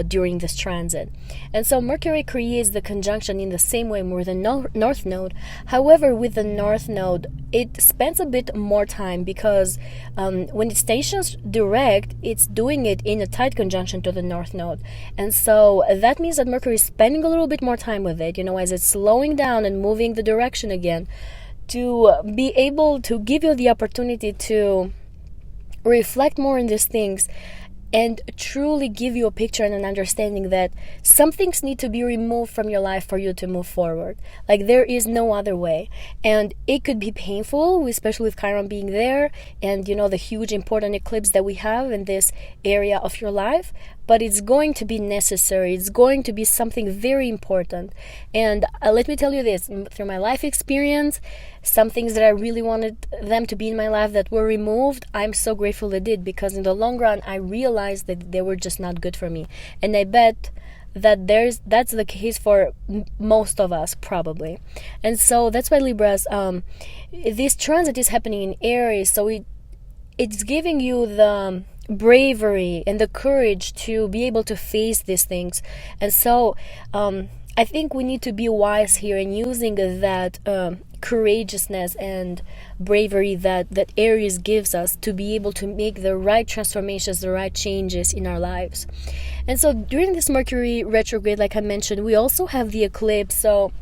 during this transit. And so Mercury creates the conjunction in the same way with the North Node. However, with the North Node, it spends a bit more time because when it stations direct, it's doing it in a tight conjunction to the North Node. And so that means that Mercury is spending a little bit more time with it, as it's slowing down and moving the direction again, to be able to give you the opportunity to reflect more on these things and truly give you a picture and an understanding that some things need to be removed from your life for you to move forward. Like, there is no other way. And it could be painful, especially with Chiron being there and, the huge important eclipse that we have in this area of your life. But it's going to be necessary. It's going to be something very important. And let me tell you this, through my life experience, some things that I really wanted them to be in my life that were removed, I'm so grateful they did, because in the long run, I realized that they were just not good for me. And I bet that that's the case for most of us, probably. And so that's why, Libras, this transit is happening in Aries, so it's giving you the bravery and the courage to be able to face these things. And so I think we need to be wise here in using that courageousness and bravery that Aries gives us to be able to make the right transformations, the right changes in our lives. And so during this Mercury retrograde, like I mentioned, we also have the eclipse. So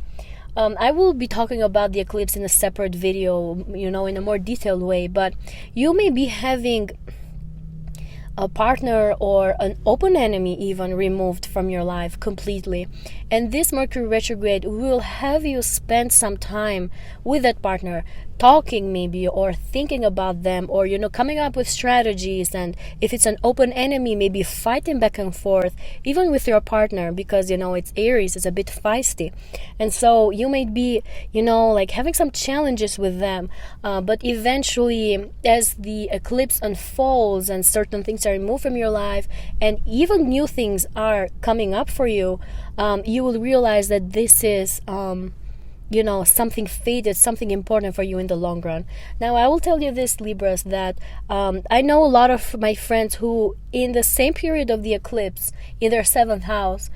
I will be talking about the eclipse in a separate video, in a more detailed way, but you may be having a partner or an open enemy even removed from your life completely. And this Mercury retrograde will have you spend some time with that partner, talking maybe, or thinking about them, or coming up with strategies. And if it's an open enemy, maybe fighting back and forth even with your partner, because it's Aries, it's a bit feisty. And so you may be like having some challenges with them, but eventually, as the eclipse unfolds and certain things are removed from your life and even new things are coming up for you, you will realize that this is something fated, something important for you in the long run. Now, I will tell you this, Libras, that I know a lot of my friends who, in the same period of the eclipse, in their 7th house,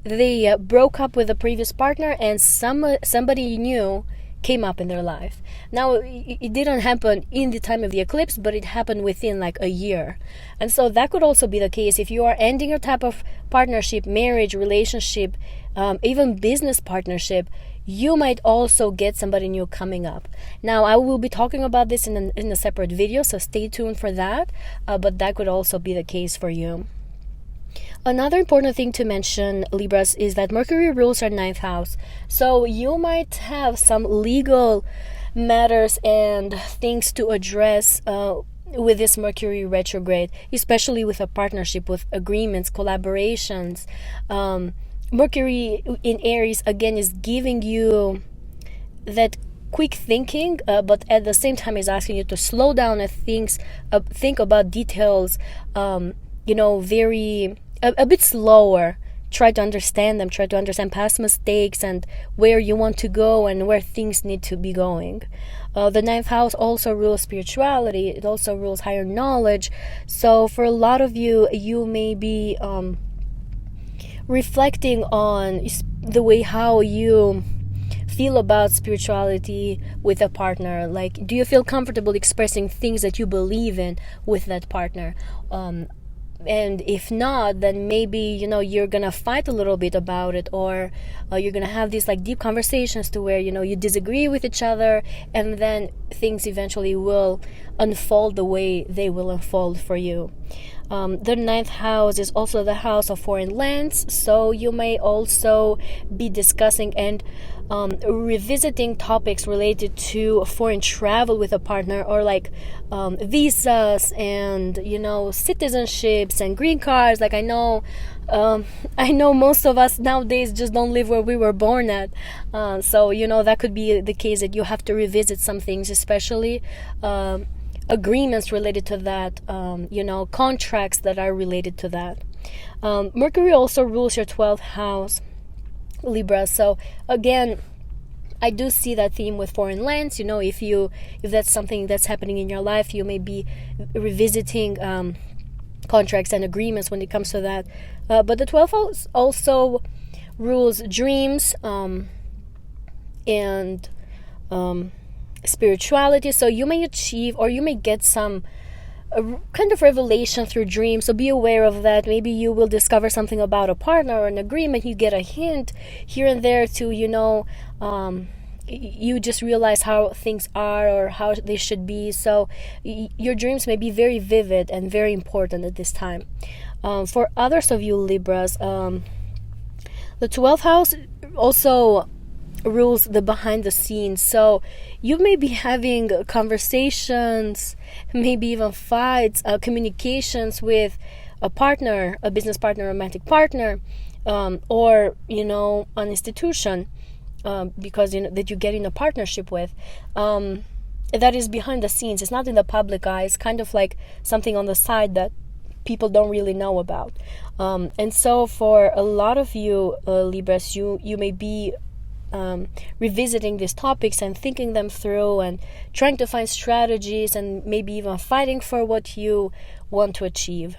they broke up with a previous partner, and somebody new came up in their life. Now, it didn't happen in the time of the eclipse, but it happened within like a year. And so that could also be the case if you are ending your type of partnership, marriage, relationship, even business partnership. You might also get somebody new coming up. Now, I will be talking about this in a separate video, so stay tuned for that. But that could also be the case for you. Another important thing to mention, Libras, is that Mercury rules our ninth house. So you might have some legal matters and things to address with this Mercury retrograde, especially with a partnership, with agreements, collaborations. Mercury in Aries, again, is giving you that quick thinking, but at the same time is asking you to slow down and think about details, very a bit slower. Try to understand them, try to understand past mistakes and where you want to go and where things need to be going. The ninth house also rules spirituality. It also rules higher knowledge. So for a lot of you, you may be reflecting on the way how you feel about spirituality with a partner. Like, do you feel comfortable expressing things that you believe in with that partner? And if not, then maybe you're gonna fight a little bit about it, or you're gonna have these like deep conversations to where you disagree with each other, and then things eventually will unfold the way they will unfold for you. The ninth house is also the house of foreign lands, so you may also be discussing and revisiting topics related to foreign travel with a partner, or like visas and citizenships and green cards. Like I know most of us nowadays just don't live where we were born at, so that could be the case that you have to revisit some things, especially agreements related to that, contracts that are related to that. Mercury also rules your 12th house, Libra. So again, I do see that theme with foreign lands. If that's something that's happening in your life, you may be revisiting contracts and agreements when it comes to that. But the 12th house also rules dreams and spirituality. So you may achieve, or you may get some kind of revelation through dreams, so be aware of that. Maybe you will discover something about a partner or an agreement. You get a hint here and there to you just realize how things are or how they should be. So your dreams may be very vivid and very important at this time. For others of you Libras, the 12th house also rules the behind the scenes. So you may be having conversations, maybe even fights, communications with a partner, a business partner, a romantic partner, or an institution, because that you get in a partnership with, that is behind the scenes. It's not in the public eye. It's kind of like something on the side that people don't really know about. And so for a lot of you Libras, you may be revisiting these topics and thinking them through and trying to find strategies and maybe even fighting for what you want to achieve.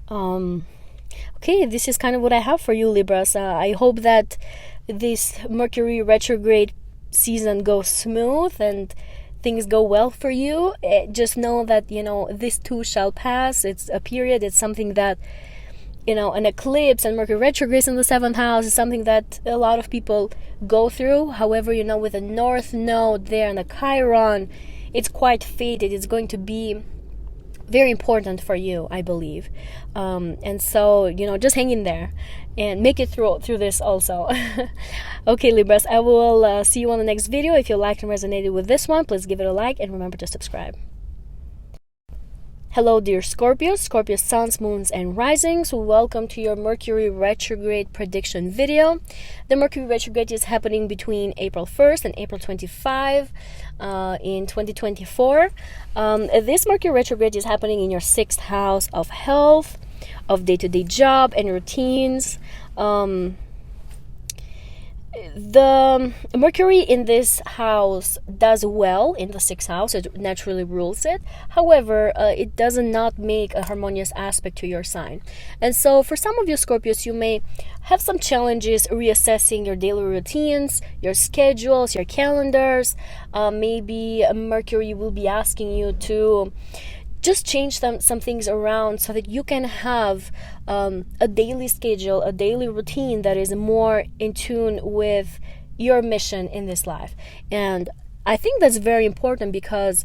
Okay, this is kind of what I have for you Libras. I hope that this Mercury retrograde season goes smooth and things go well for you. Just know that this too shall pass. It's a period. It's something that an eclipse and Mercury retrograde in the 7th house is something that a lot of people go through. However, with the North Node there and the Chiron, it's quite fated. It's going to be very important for you, I believe. And so, just hang in there and make it through this also. Okay, Libras, I will see you on the next video. If you liked and resonated with this one, please give it a like and remember to subscribe. Hello dear Scorpio, Scorpio suns, moons and risings. Welcome to your Mercury retrograde prediction video. The Mercury retrograde is happening between April 1st and April 25 in 2024. This Mercury retrograde is happening in your 6th house of health, of day-to-day job and routines. The Mercury in this house does well in the 6th house. It naturally rules it. However, it does not make a harmonious aspect to your sign. And so for some of you Scorpios, you may have some challenges reassessing your daily routines, your schedules, your calendars. Maybe Mercury will be asking you to just change some things around so that you can have a daily schedule, a daily routine that is more in tune with your mission in this life. And I think that's very important, because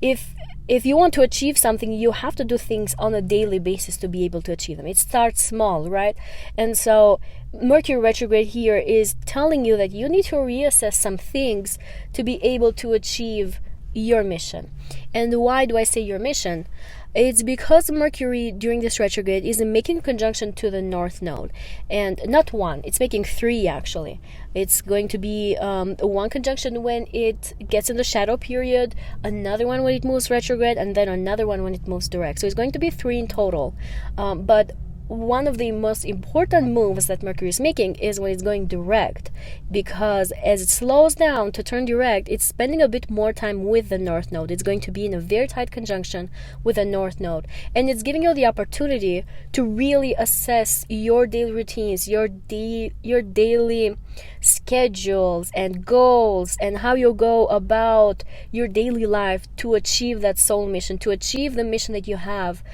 if if you want to achieve something, you have to do things on a daily basis to be able to achieve them. It starts small, right? And so Mercury retrograde here is telling you that you need to reassess some things to be able to achieve your mission. And why do I say your mission? It's because Mercury during this retrograde is making conjunction to the North Node, and not one, it's making 3 actually. It's going to be one conjunction when it gets in the shadow period, another one when it moves retrograde, and then another one when it moves direct. So it's going to be 3 in total. But one of the most important moves that Mercury is making is when it's going direct, because as it slows down to turn direct, it's spending a bit more time with the North Node. It's going to be in a very tight conjunction with the North Node, and it's giving you the opportunity to really assess your daily routines, your daily schedules and goals, and how you go about your daily life to achieve that soul mission, to achieve the mission that you have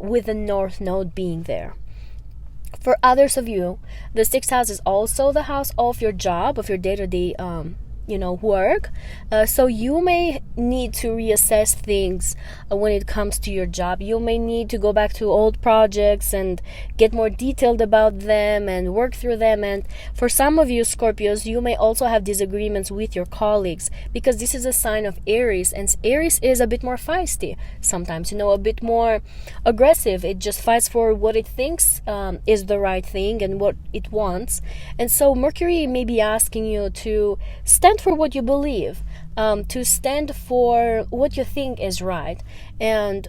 with the North Node being there. For others of you, the 6th house is also the house of your job, of your day-to-day work. So you may need to reassess things when it comes to your job. You may need to go back to old projects and get more detailed about them and work through them. And for some of you Scorpios, you may also have disagreements with your colleagues, because this is a sign of Aries, and Aries is a bit more feisty sometimes, a bit more aggressive. It just fights for what it thinks is the right thing and what it wants. And so Mercury may be asking you to stand for what you believe, to stand for what you think is right. And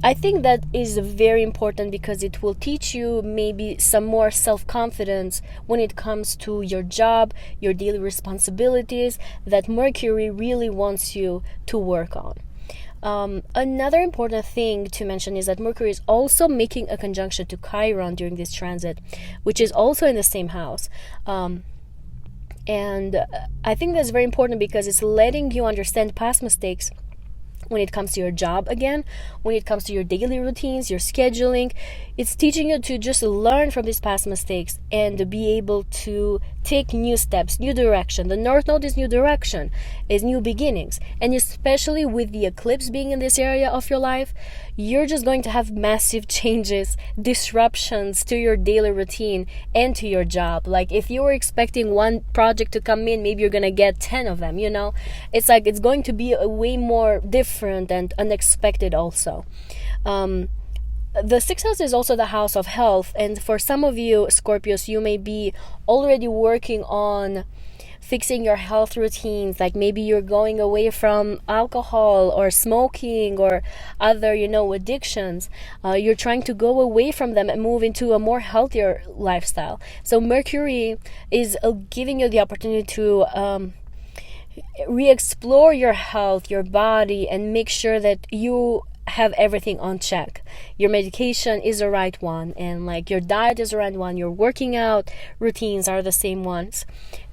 I think that is very important, because it will teach you maybe some more self-confidence when it comes to your job, your daily responsibilities that Mercury really wants you to work on. Another important thing to mention is that Mercury is also making a conjunction to Chiron during this transit, which is also in the same house. And I think that's very important, because it's letting you understand past mistakes when it comes to your job again, when it comes to your daily routines, your scheduling. It's teaching you to just learn from these past mistakes and be able to take new steps, new direction. The North Node is new direction, is new beginnings. And especially with the eclipse being in this area of your life, you're just going to have massive changes, disruptions to your daily routine and to your job. Like if you were expecting one project to come in, maybe you're going to get 10 of them, It's like it's going to be a way more different and unexpected also. The 6th house is also the house of health, and for some of you Scorpios, you may be already working on fixing your health routines. Like maybe you're going away from alcohol or smoking or other addictions. You're trying to go away from them and move into a more healthier lifestyle. So Mercury is giving you the opportunity to re-explore your health, your body, and make sure that you have everything on check. Your medication is the right one, and like your diet is the right one, your working out routines are the same ones,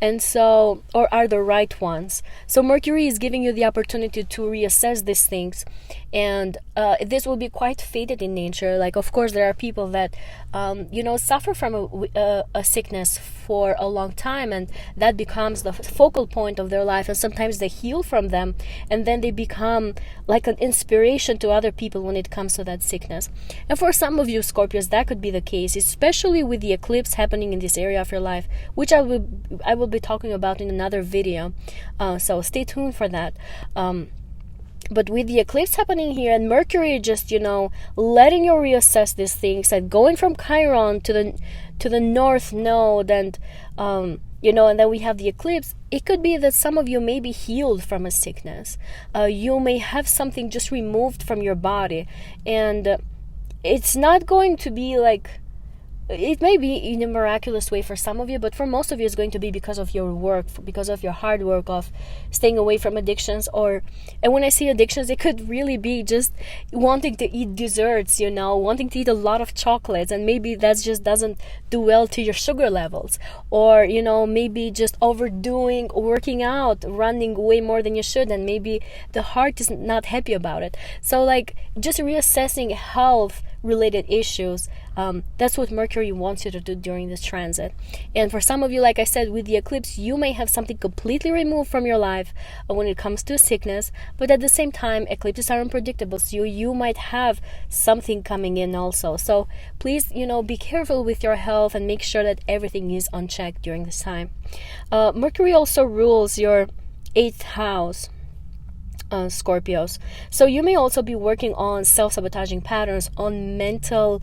and so, or are the right ones. So Mercury is giving you the opportunity to reassess these things, and this will be quite fated in nature. Like of course there are people that suffer from a sickness for a long time, and that becomes the focal point of their life, and sometimes they heal from them, and then they become like an inspiration to other people when it comes to that sickness. And for some of you Scorpios, that could be the case, especially with the eclipse happening in this area of your life, which I will be talking about in another video, so stay tuned for that. But with the eclipse happening here and Mercury just letting you reassess these things, and going from Chiron to the North Node, and and then we have the eclipse, it could be that some of you may be healed from a sickness. You may have something just removed from your body, and it's not going to be like, it may be in a miraculous way for some of you, but for most of you it's going to be because of your work, because of your hard work of staying away from addictions. And when I say addictions, it could really be just wanting to eat desserts, wanting to eat a lot of chocolates, and maybe that just doesn't do well to your sugar levels, or maybe just overdoing working out, running way more than you should, and maybe the heart is not happy about it. So like just reassessing health related issues. That's what Mercury wants you to do during this transit. And for some of you, like I said, with the eclipse, you may have something completely removed from your life when it comes to sickness, but at the same time, eclipses are unpredictable, so you might have something coming in also. So please, be careful with your health and make sure that everything is on check during this time. Mercury also rules your 8th house, Scorpios. So you may also be working on self-sabotaging patterns, on mental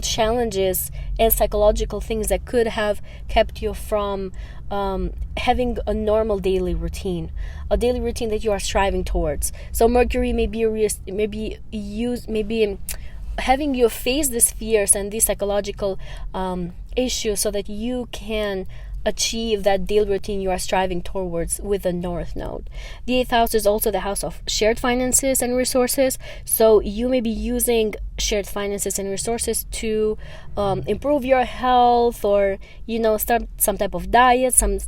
challenges and psychological things that could have kept you from having a normal daily routine, that you are striving towards. So Mercury may be having you face these fears and these psychological issues so that you can achieve that daily routine you are striving towards with the North Node. The 8th house is also the house of shared finances and resources, so you may be using shared finances and resources to improve your health, or start some type of diet, some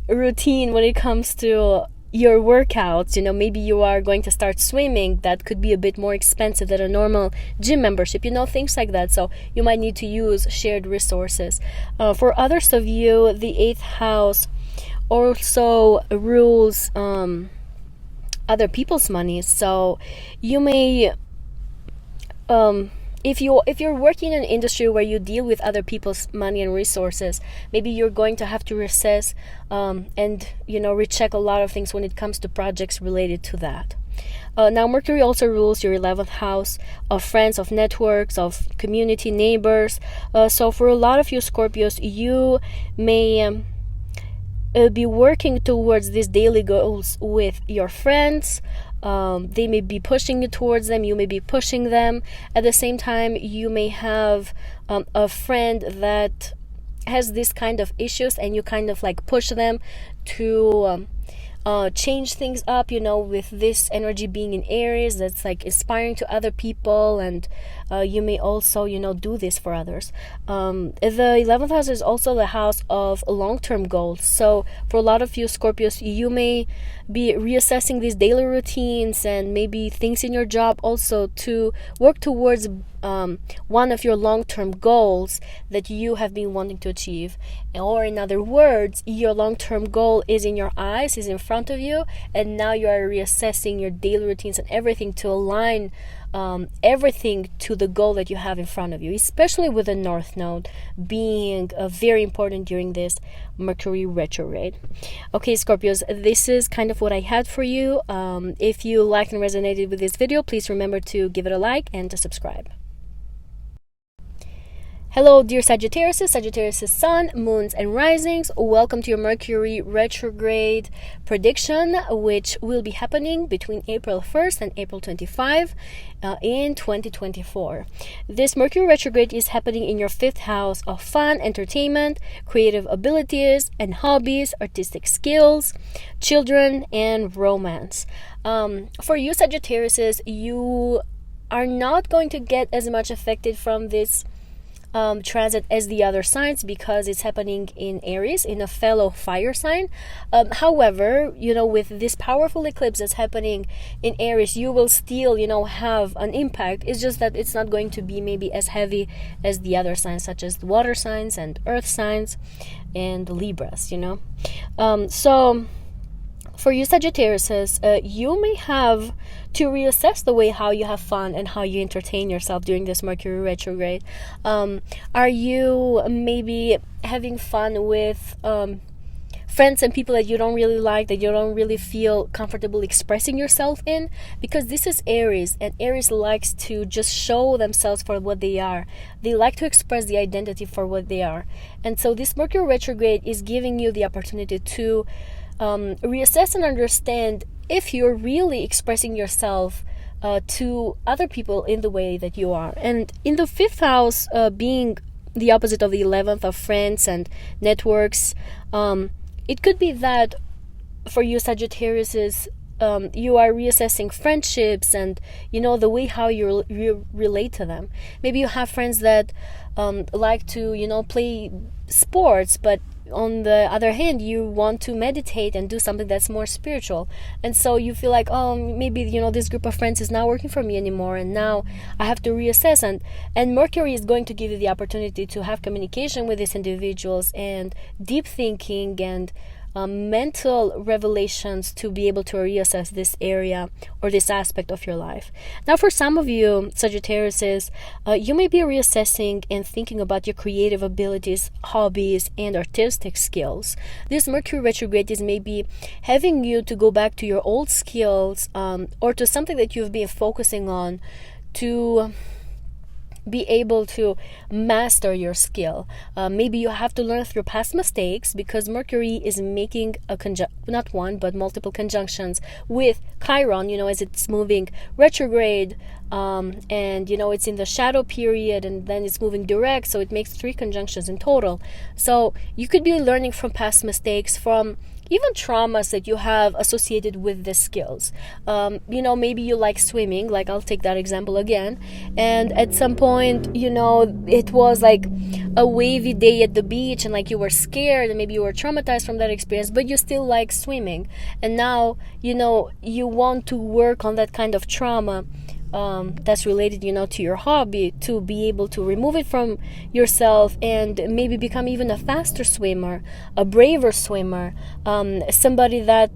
routine when it comes to your workouts. Maybe you are going to start swimming. That could be a bit more expensive than a normal gym membership, things like that. So you might need to use shared resources. For others of you, the 8th house also rules other people's money. So you may if you're working in an industry where you deal with other people's money and resources, maybe you're going to have to reassess and recheck a lot of things when it comes to projects related to that. Now Mercury also rules your 11th house of friends, of networks, of community, neighbors. So for a lot of you Scorpios, you may be working towards these daily goals with your friends. They may be pushing you towards them, you may be pushing them. At the same time, you may have a friend that has this kind of issues, and you kind of like push them to change things up, with this energy being in Aries, that's like inspiring to other people, and you may also, do this for others. The 11th house is also the house of long-term goals. So for a lot of you Scorpios, you may be reassessing these daily routines and maybe things in your job also to work towards one of your long-term goals that you have been wanting to achieve. Or in other words, your long-term goal is in your eyes, is in front of you, and now you are reassessing your daily routines and everything to align everything to the goal that you have in front of you, especially with the North Node being very important during this Mercury retrograde. Okay, Scorpios, this is kind of what I had for you. If you liked and resonated with this video, please remember to give it a like and to subscribe. Hello, dear Sagittarius, Sun, Moons, and Risings. Welcome to your Mercury retrograde prediction, which will be happening between April 1st and April 25 in 2024. This Mercury retrograde is happening in your 5th house of fun, entertainment, creative abilities and hobbies, artistic skills, children, and romance. For you Sagittarius, you are not going to get as much affected from this transit as the other signs, because it's happening in Aries, in a fellow fire sign. However, with this powerful eclipse that's happening in Aries, you will still, have an impact. It's just that it's not going to be maybe as heavy as the other signs, such as the water signs and earth signs and Libras, So for you Sagittarius, you may have to reassess the way how you have fun and how you entertain yourself during this Mercury retrograde. Are you maybe having fun with friends and people that you don't really like, that you don't really feel comfortable expressing yourself in? Because this is Aries, and Aries likes to just show themselves for what they are. They like to express the identity for what they are. And so this Mercury retrograde is giving you the opportunity to reassess and understand if you're really expressing yourself to other people in the way that you are. And in the 5th house, being the opposite of the 11th of friends and networks, it could be that for you Sagittarius, you are reassessing friendships and the way how you relate to them. Maybe you have friends that like to play sports, but on the other hand, you want to meditate and do something that's more spiritual, and so you feel like, oh, maybe this group of friends is not working for me anymore, and now I have to reassess. And Mercury is going to give you the opportunity to have communication with these individuals and deep thinking and mental revelations to be able to reassess this area or this aspect of your life. Now, for some of you Sagittariuses, you may be reassessing and thinking about your creative abilities, hobbies, and artistic skills. This Mercury retrograde is maybe having you to go back to your old skills, or to something that you've been focusing on to be able to master your skill. Maybe you have to learn through past mistakes, because Mercury is making not one but multiple conjunctions with Chiron, as it's moving retrograde, and it's in the shadow period, and then it's moving direct, so it makes 3 conjunctions in total. So you could be learning from past mistakes, from even traumas that you have associated with the skills. Maybe you like swimming, like I'll take that example again, and at some point, it was like a wavy day at the beach, and like you were scared, and maybe you were traumatized from that experience, but you still like swimming, and now you want to work on that kind of trauma that's related to your hobby, to be able to remove it from yourself and maybe become even a faster swimmer, a braver swimmer, somebody that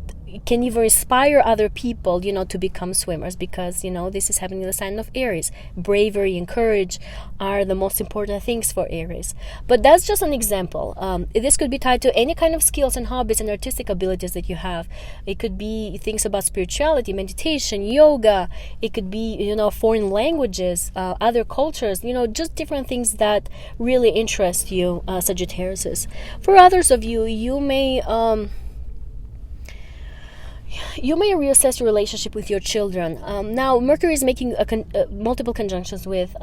can even inspire other people to become swimmers, because this is happening in the sign of Aries. Bravery and courage are the most important things for Aries. But that's just an example. This could be tied to any kind of skills and hobbies and artistic abilities that you have. It could be things about spirituality, meditation, yoga. It could be foreign languages, other cultures, just different things that really interest you, Sagittarius. For others of you, you may reassess your relationship with your children. Now, Mercury is making multiple conjunctions with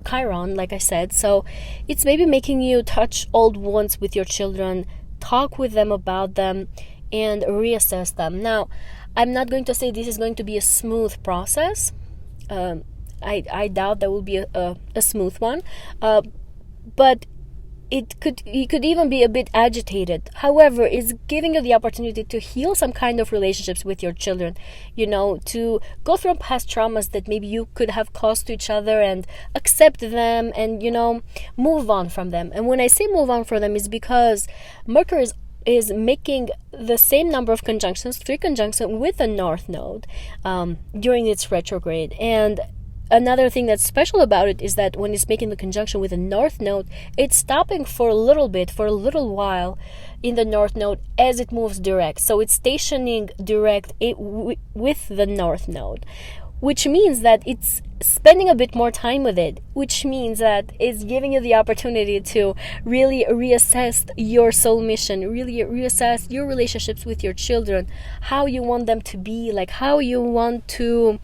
Chiron, like I said, so it's maybe making you touch old wounds with your children, talk with them about them, and reassess them. Now, I'm not going to say this is going to be a smooth process. I doubt that will be a smooth one, but it could even be a bit agitated. However, it's giving you the opportunity to heal some kind of relationships with your children, to go through past traumas that maybe you could have caused to each other, and accept them, and move on from them. And when I say move on from them, is because Mercury is making the same number of conjunctions, 3 conjunctions, with the North Node during its retrograde. And another thing that's special about it is that when it's making the conjunction with the North Node, it's stopping for a little while in the North Node as it moves direct. So it's stationing direct with the North Node, which means that it's spending a bit more time with it, which means that it's giving you the opportunity to really reassess your soul mission, really reassess your relationships with your children, how you want them to be, like how you want to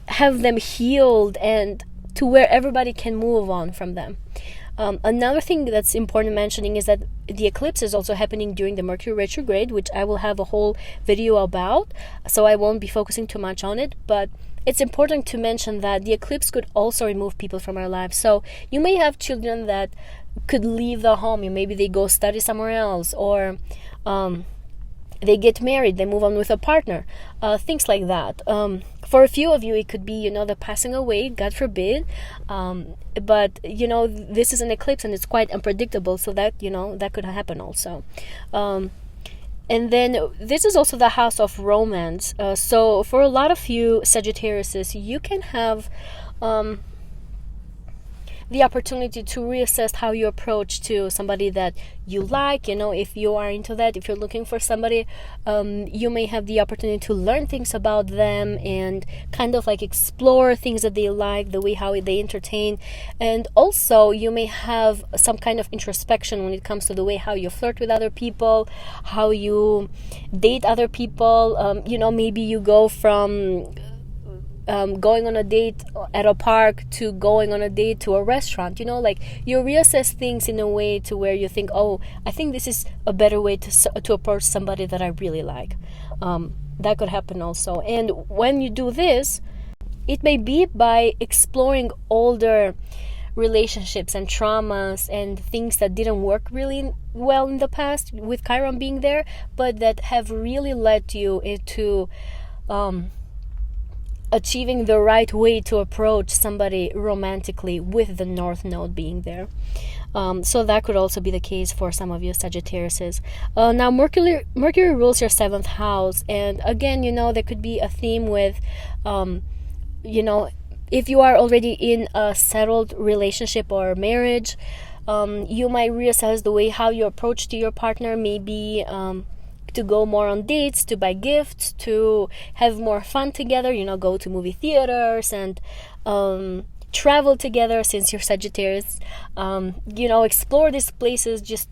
have them healed, and to where everybody can move on from them. Another thing that's important mentioning is that the eclipse is also happening during the Mercury retrograde, which I will have a whole video about, so I won't be focusing too much on it, but it's important to mention that the eclipse could also remove people from our lives. So you may have children that could leave the home, maybe they go study somewhere else, or they get married, they move on with a partner, things like that. For a few of you, it could be, the passing away, God forbid. But, this is an eclipse and it's quite unpredictable, so that, that could happen also. And then this is also the house of romance. So for a lot of you Sagittariuses, you can have the opportunity to reassess how you approach to somebody that you like. If you are into that, if you're looking for somebody, you may have the opportunity to learn things about them and kind of like explore things that they like, the way how they entertain. And also you may have some kind of introspection when it comes to the way how you flirt with other people, how you date other people. Maybe you go from going on a date at a park to going on a date to a restaurant. Like you reassess things in a way to where you think, oh, I think this is a better way to approach somebody that I really like. That could happen also. And when you do this, it may be by exploring older relationships and traumas and things that didn't work really well in the past with Chiron being there, but that have really led you into achieving the right way to approach somebody romantically with the North Node being there. So that could also be the case for some of you Sagittariuses. Now Mercury rules your 7th house, and again, there could be a theme with if you are already in a settled relationship or marriage, you might reassess the way how you approach to your partner, maybe to go more on dates, to buy gifts, to have more fun together, go to movie theaters and travel together since you're Sagittarius, explore these places, just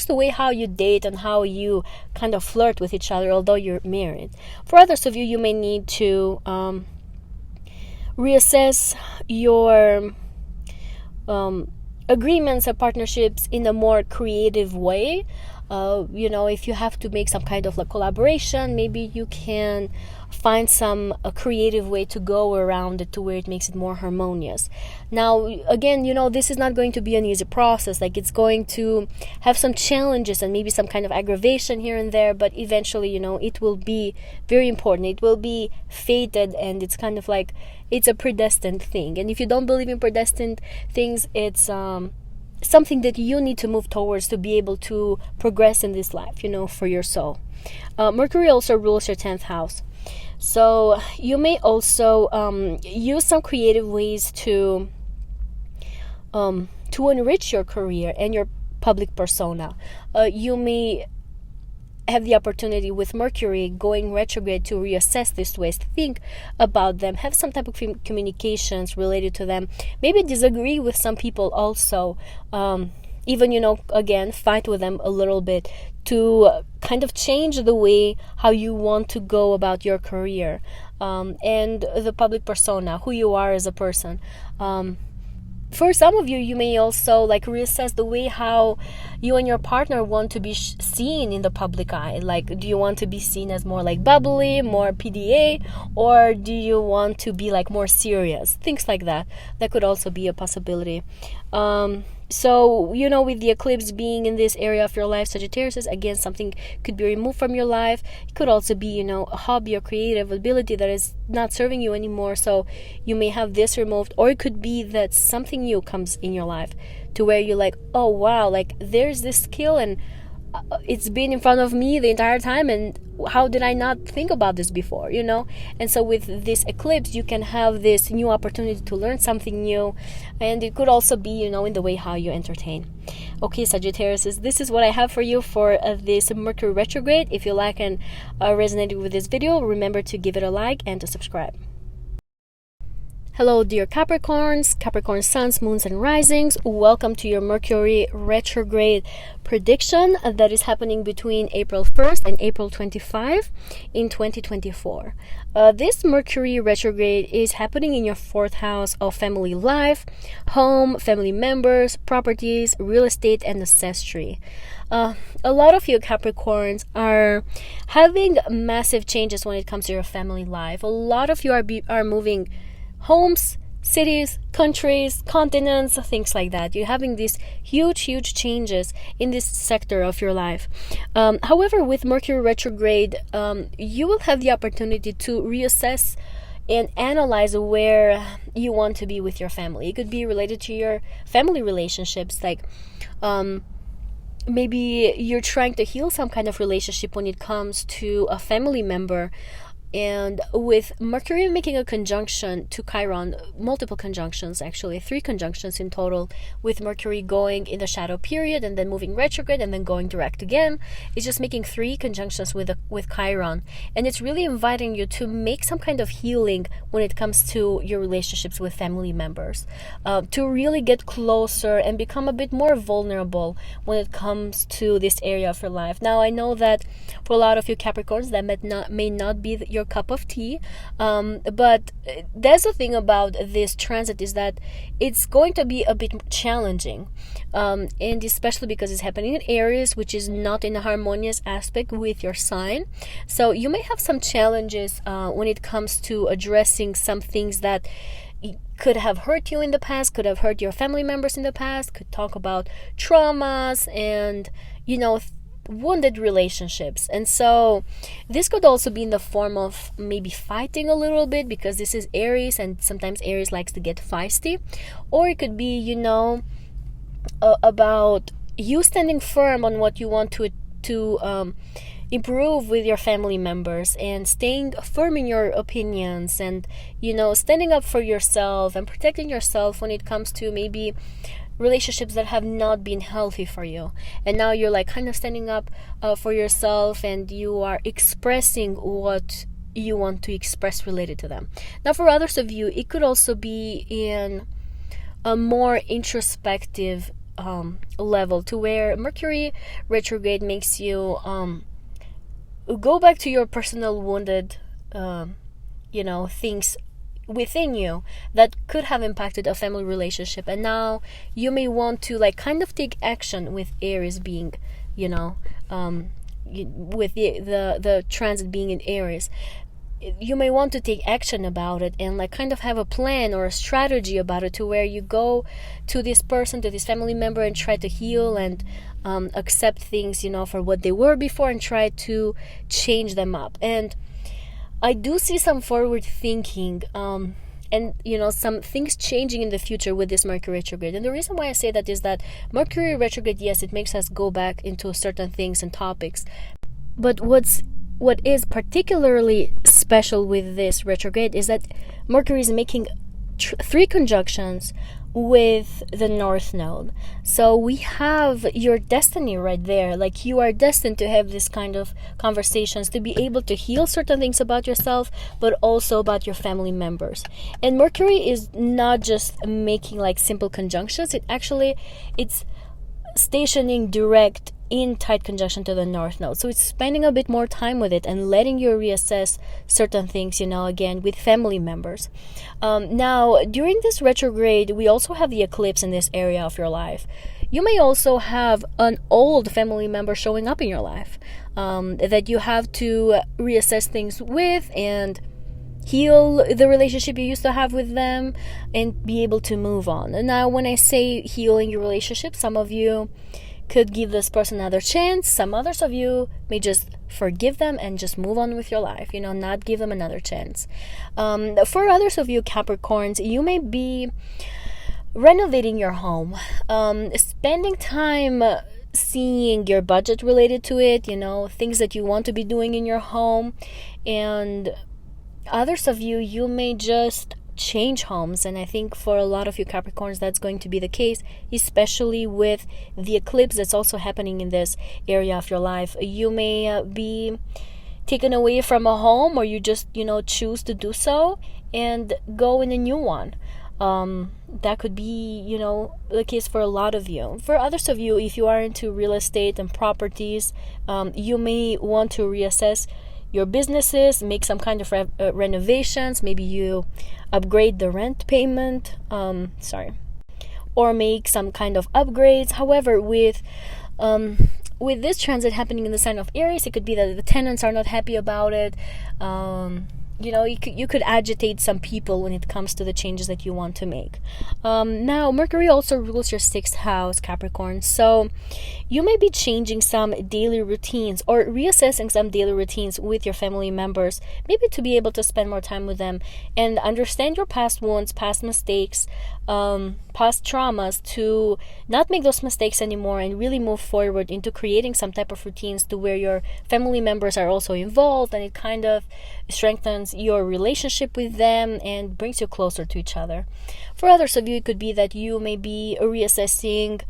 the way how you date and how you kind of flirt with each other, although you're married. For others of you, you may need to reassess your agreements and partnerships in a more creative way. If you have to make some kind of collaboration, maybe you can find a creative way to go around it to where it makes it more harmonious. Now, again, this is not going to be an easy process. It's going to have some challenges and maybe some kind of aggravation here and there, but eventually, it will be very important. It will be fated, and it's kind of it's a predestined thing. And if you don't believe in predestined things, it's something that you need to move towards to be able to progress in this life, for your soul. Mercury also rules your 10th house. So you may also use some creative ways to enrich your career and your public persona. You may have the opportunity with Mercury going retrograde to reassess these ways, to think about them, have some type of communications related to them, maybe disagree with some people also, even, again, fight with them a little bit to kind of change the way how you want to go about your career and the public persona, who you are as a person. For some of you, you may also reassess the way how you and your partner want to be seen in the public eye. Do you want to be seen as more bubbly, more PDA, or do you want to be more serious? Things like that. That could also be a possibility. So, with the eclipse being in this area of your life, Sagittarius, again, something could be removed from your life. It could also be, a hobby or creative ability that is not serving you anymore. So you may have this removed, or it could be that something new comes in your life to where you're oh, wow, there's this skill and it's been in front of me the entire time, and how did I not think about this before, And so with this eclipse, you can have this new opportunity to learn something new, and it could also be, in the way how you entertain. Okay, Sagittarius, this is what I have for you for this Mercury retrograde. If you like and resonated with this video, remember to give it a like and to subscribe. Hello, dear Capricorns, Capricorn suns, moons, and risings. Welcome to your Mercury retrograde prediction that is happening between April 1st and April 25 in 2024. This Mercury retrograde is happening in your 4th house of family life, home, family members, properties, real estate, and ancestry. A lot of you Capricorns are having massive changes when it comes to your family life. A lot of you are moving homes, cities, countries, continents, things like that. You're having these huge changes in this sector of your life. However, with Mercury retrograde, you will have the opportunity to reassess and analyze where you want to be with your family. It could be related to your family relationships, maybe you're trying to heal some kind of relationship when it comes to a family member. And with Mercury making a conjunction to Chiron, multiple conjunctions actually, 3 conjunctions in total, with Mercury going in the shadow period and then moving retrograde and then going direct again, it's just making 3 conjunctions with Chiron. And it's really inviting you to make some kind of healing when it comes to your relationships with family members, to really get closer and become a bit more vulnerable when it comes to this area of your life. Now, I know that for a lot of you Capricorns, that may not be your cup of tea, but that's the thing about this transit, is that it's going to be a bit challenging, and especially because it's happening in Aries, which is not in a harmonious aspect with your sign. So you may have some challenges when it comes to addressing some things that could have hurt you in the past, could have hurt your family members in the past, could talk about traumas and, wounded relationships. And so this could also be in the form of maybe fighting a little bit, because this is Aries and sometimes Aries likes to get feisty. Or it could be, about you standing firm on what you want to improve with your family members, and staying firm in your opinions, and standing up for yourself and protecting yourself when it comes to maybe relationships that have not been healthy for you. And now you're like kind of standing up for yourself, and you are expressing what you want to express related to them. Now for others of you, it could also be in a more introspective level, to where Mercury retrograde makes you go back to your personal wounded things within you that could have impacted a family relationship. And now you may want to kind of take action, with Aries being with the transit being in Aries. You may want to take action about it, and kind of have a plan or a strategy about it, to where you go to this person, to this family member, and try to heal and accept things for what they were before, and try to change them up. And I do see some forward thinking and some things changing in the future with this Mercury retrograde. And the reason why I say that is that Mercury retrograde, yes, it makes us go back into certain things and topics, but what is particularly special with this retrograde is that Mercury is making 3 conjunctions with the North Node. So we have your destiny right there. You are destined to have this kind of conversations, to be able to heal certain things about yourself, but also about your family members. And Mercury is not just making simple conjunctions. It's stationing direct in tight conjunction to the North Node. So it's spending a bit more time with it and letting you reassess certain things, again, with family members. Now, during this retrograde, we also have the eclipse in this area of your life. You may also have an old family member showing up in your life that you have to reassess things with, and heal the relationship you used to have with them, and be able to move on. And now, when I say healing your relationship, some of you could give this person another chance. Some others of you may just forgive them and just move on with your life, not give them another chance. For others of you Capricorns, you may be renovating your home, spending time seeing your budget related to it, things that you want to be doing in your home. And others of you, you may just change homes. And I think for a lot of you Capricorns, that's going to be the case, especially with the eclipse that's also happening in this area of your life. You may be taken away from a home, or you just choose to do so and go in a new one. That could be the case for a lot of you. For others of you, if you are into real estate and properties, you may want to reassess your businesses, make some kind of renovations. Maybe you upgrade the rent payment, or make some kind of upgrades. However, with this transit happening in the sign of Aries, it could be that the tenants are not happy about it. You could agitate some people when it comes to the changes that you want to make. Now, Mercury also rules your 6th house, Capricorn. So you may be changing some daily routines, or reassessing some daily routines with your family members, maybe to be able to spend more time with them and understand your past wounds, past mistakes, past traumas, to not make those mistakes anymore, and really move forward into creating some type of routines to where your family members are also involved, and it kind of strengthens your relationship with them and brings you closer to each other. For others of you, it could be that you may be reassessing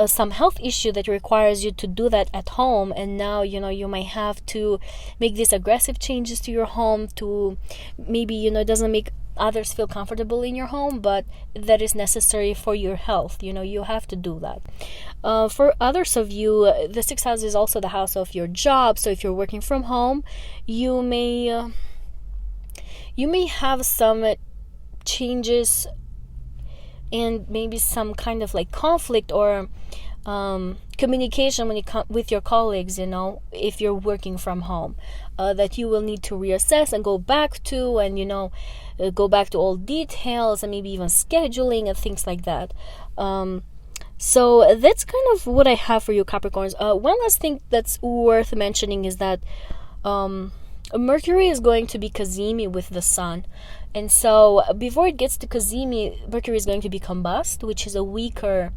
some health issue that requires you to do that at home, and now you might have to make these aggressive changes to your home to maybe it doesn't make others feel comfortable in your home, but that is necessary for your health. You have to do that. For others of you, the 6th house is also the house of your job. So if you're working from home, you may have some changes and maybe some kind of conflict, or communication when with your colleagues, if you're working from home, that you will need to reassess and go back to, and go back to all details, and maybe even scheduling and things like that. So that's kind of what I have for you, Capricorns. One last thing that's worth mentioning is that Mercury is going to be cazimi with the Sun. And so before it gets to cazimi, Mercury is going to be combust, which is a weaker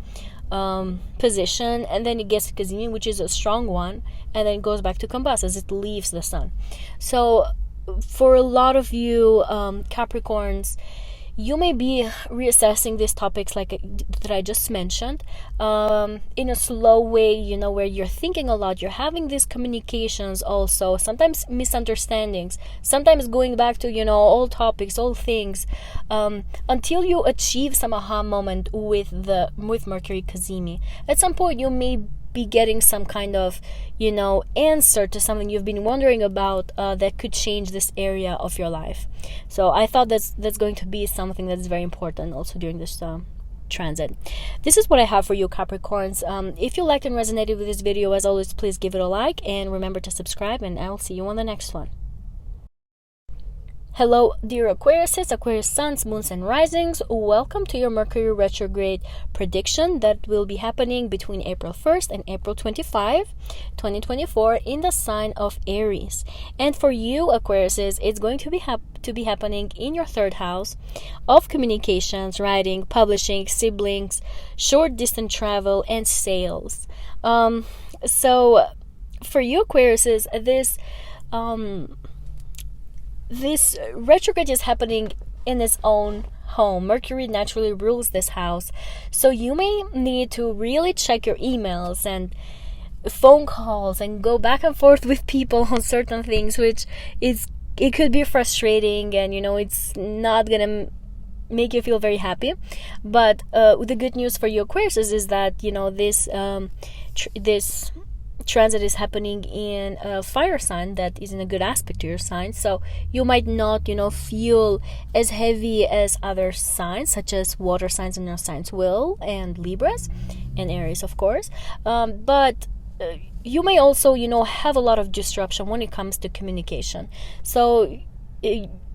position, and then it gets to cazimi, which is a strong one, and then it goes back to combust as it leaves the Sun. So for a lot of you Capricorns, you may be reassessing these topics that I just mentioned in a slow way, where you're thinking a lot, you're having these communications also, sometimes misunderstandings, sometimes going back to, old topics, old things, until you achieve some aha moment with Mercury cazimi. At some point, you may be getting some kind of answer to something you've been wondering about that could change this area of your life. So I thought that's going to be something that's very important also during this transit. This is what I have for you, Capricorns. If you liked and resonated with this video, as always, please give it a like and remember to subscribe, and I'll see you on the next one. Hello, dear Aquariuses, Aquarius suns, moons, and risings. Welcome to your Mercury Retrograde prediction that will be happening between April 1st and April 25, 2024 in the sign of Aries. And for you, Aquariuses, it's going to be happening in your third house of communications, writing, publishing, siblings, short distance travel, and sales. So for you, Aquariuses, this retrograde is happening in its own home. Mercury naturally rules this house. So you may need to really check your emails and phone calls and go back and forth with people on certain things, which it could be frustrating, and it's not gonna make you feel very happy. But the good news for you, Aquarius, is that this transit is happening in a fire sign that is in a good aspect to your sign, so you might not feel as heavy as other signs such as water signs and earth signs will, and Libras and Aries, of course, but you may also have a lot of disruption when it comes to communication. So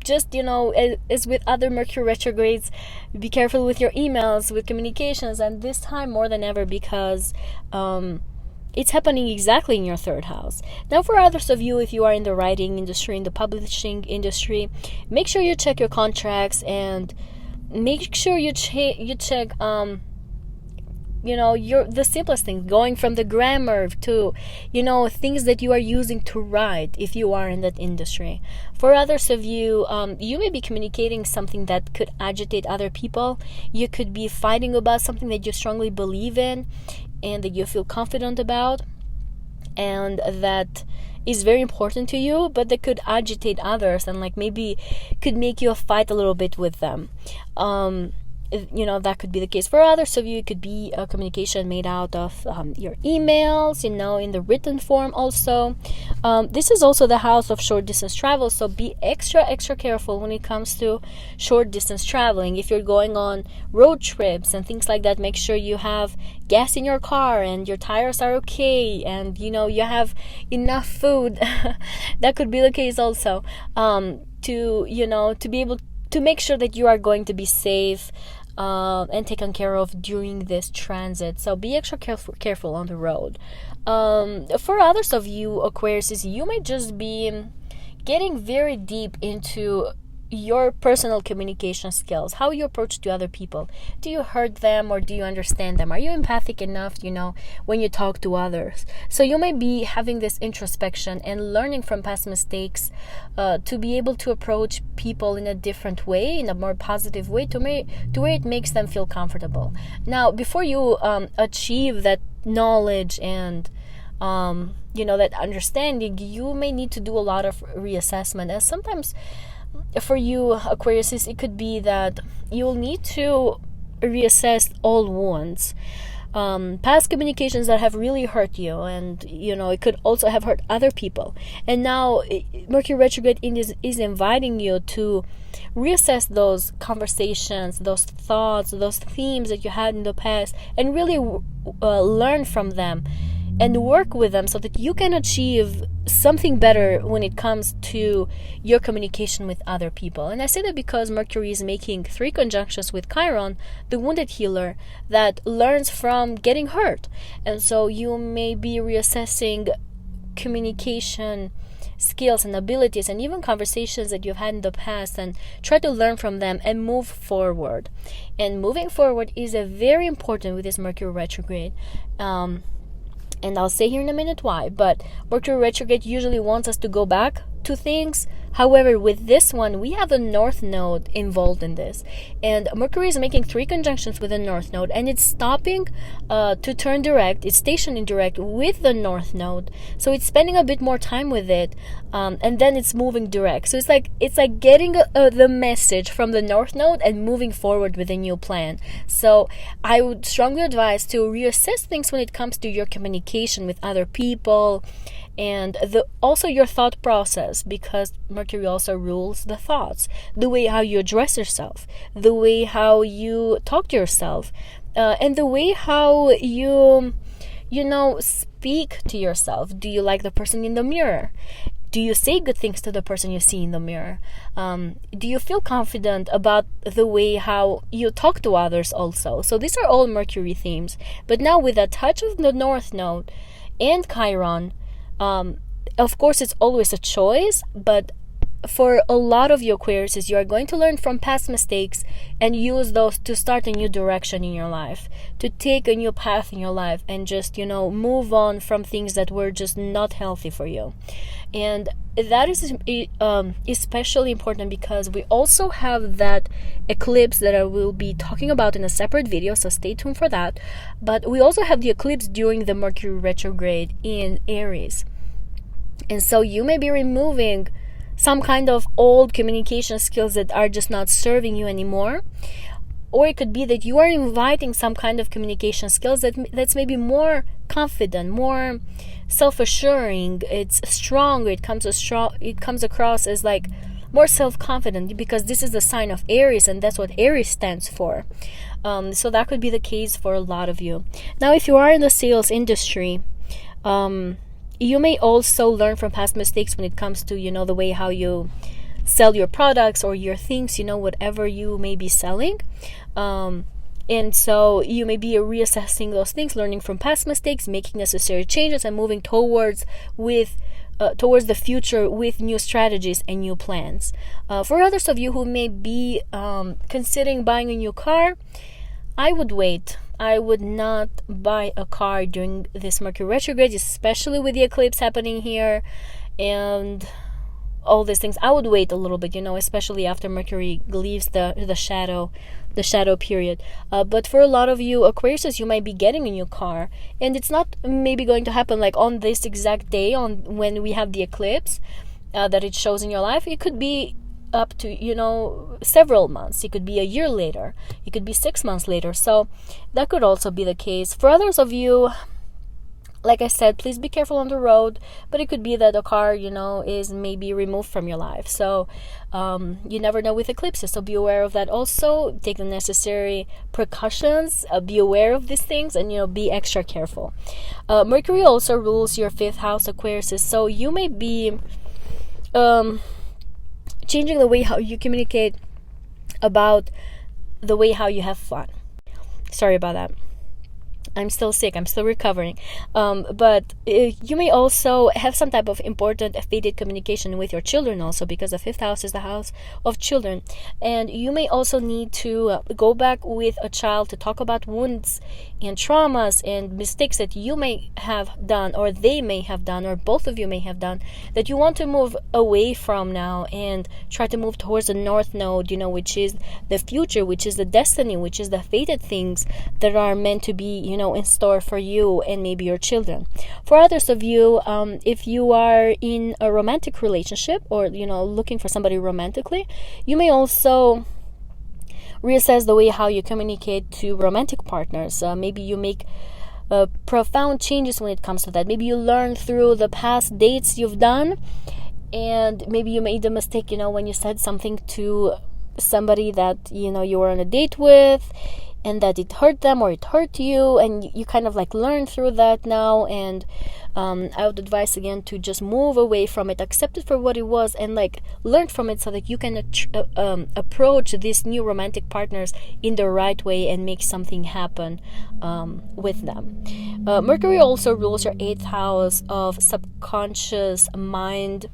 just as with other Mercury retrogrades, be careful with your emails, with communications, and this time more than ever, because it's happening exactly in your third house. Now, for others of you, if you are in the writing industry, in the publishing industry, make sure you check your contracts and make sure you check the simplest thing, going from the grammar to things that you are using to write if you are in that industry. For others of you, you may be communicating something that could agitate other people. You could be fighting about something that you strongly believe in and that you feel confident about, and that is very important to you, but that could agitate others and maybe could make you fight a little bit with them. That could be the case. For others of you, it could be a communication made out of your emails, in the written form also. This is also the house of short distance travel, so be extra careful when it comes to short distance traveling. If you're going on road trips and things like that, make sure you have gas in your car and your tires are okay, and you have enough food. That could be the case also, to be able to make sure that you are going to be safe and taken care of during this transit. So be extra careful on the road. For others of you, Aquarius, you may just be getting very deep into your personal communication skills, how you approach to other people. Do you hurt them or do you understand them? Are you empathic enough, when you talk to others? So you may be having this introspection and learning from past mistakes to be able to approach people in a different way, in a more positive way, to where it makes them feel comfortable. Now, before you achieve that knowledge and that understanding, you may need to do a lot of reassessment, as sometimes for you, Aquarius, it could be that you'll need to reassess all wounds. past communications that have really hurt you, and it could also have hurt other people. And now Mercury retrograde is inviting you to reassess those conversations, those thoughts, those themes that you had in the past, and really learn from them and work with them so that you can achieve something better when it comes to your communication with other people. And I say that because Mercury is making 3 conjunctions with Chiron, the wounded healer that learns from getting hurt. And so you may be reassessing communication skills and abilities, and even conversations that you've had in the past, and try to learn from them and move forward. And moving forward is a very important with this Mercury retrograde. And I'll say here in a minute why, but Mercury retrograde usually wants us to go back to things. However, with this one, we have a North Node involved in this. And Mercury is making 3 conjunctions with the North Node, and it's stopping to turn direct. It's stationed in direct with the North Node. So it's spending a bit more time with it, and then it's moving direct. So it's like getting the message from the North Node and moving forward with a new plan. So I would strongly advise to reassess things when it comes to your communication with other people, and also your thought process, because Mercury also rules the thoughts, the way how you address yourself, the way how you talk to yourself, and the way how you speak to yourself. Do you like the person in the mirror? Do you say good things to the person you see in the mirror? Do you feel confident about the way how you talk to others also? So these are all Mercury themes. But now with a touch of the North Node and Chiron, of course, it's always a choice, but for a lot of you Aquariuses, you are going to learn from past mistakes and use those to start a new direction in your life, to take a new path in your life, and just, move on from things that were just not healthy for you. And that is especially important because we also have that eclipse that I will be talking about in a separate video, so stay tuned for that. But we also have the eclipse during the Mercury retrograde in Aries. And so you may be removing some kind of old communication skills that are just not serving you anymore. Or it could be that you are inviting some kind of communication skills that's maybe more confident, more self-assuring, it's stronger, it comes across as like more self-confident, because this is the sign of Aries, and that's what Aries stands for. So that could be the case for a lot of you. Now, if you are in the sales industry, you may also learn from past mistakes when it comes to, the way how you sell your products or your things, whatever you may be selling. And so you may be reassessing those things, learning from past mistakes, making necessary changes, and moving towards the future with new strategies and new plans. For others of you who may be considering buying a new car, I would wait. I would not buy a car during this Mercury retrograde, especially with the eclipse happening here and all these things. I would wait a little bit, especially after Mercury leaves the shadow period. But for a lot of you Aquariuses, you might be getting a new car, and it's not maybe going to happen like on this exact day when we have the eclipse that it shows in your life. It could be up to several months. It could be a year later, it could be 6 months later. So that could also be the case. For others of you, like I said, please be careful on the road, but it could be that a car is maybe removed from your life. So you never know with eclipses, so be aware of that also. Take the necessary precautions, be aware of these things, and be extra careful. Mercury also rules your 5th house, Aquarius, so you may be changing the way how you communicate about the way how you have fun. Sorry about that. I'm still sick. I'm still recovering. But you may also have some type of important fated communication with your children also, because the 5th house is the house of children. And you may also need to go back with a child to talk about wounds and traumas and mistakes that you may have done, or they may have done, or both of you may have done, that you want to move away from now and try to move towards the North Node, which is the future, which is the destiny, which is the fated things that are meant to be, in store for you and maybe your children. For others of you, if you are in a romantic relationship or, looking for somebody romantically, you may also reassess the way how you communicate to romantic partners. Maybe you make profound changes when it comes to that. Maybe you learn through the past dates you've done, and maybe you made a mistake, when you said something to somebody that you were on a date with, and that it hurt them or it hurt you, and you kind of like learn through that now. And I would advise again to just move away from it, accept it for what it was, and like learn from it so that you can approach these new romantic partners in the right way and make something happen with them. Mercury also rules your 8th house of subconscious mind,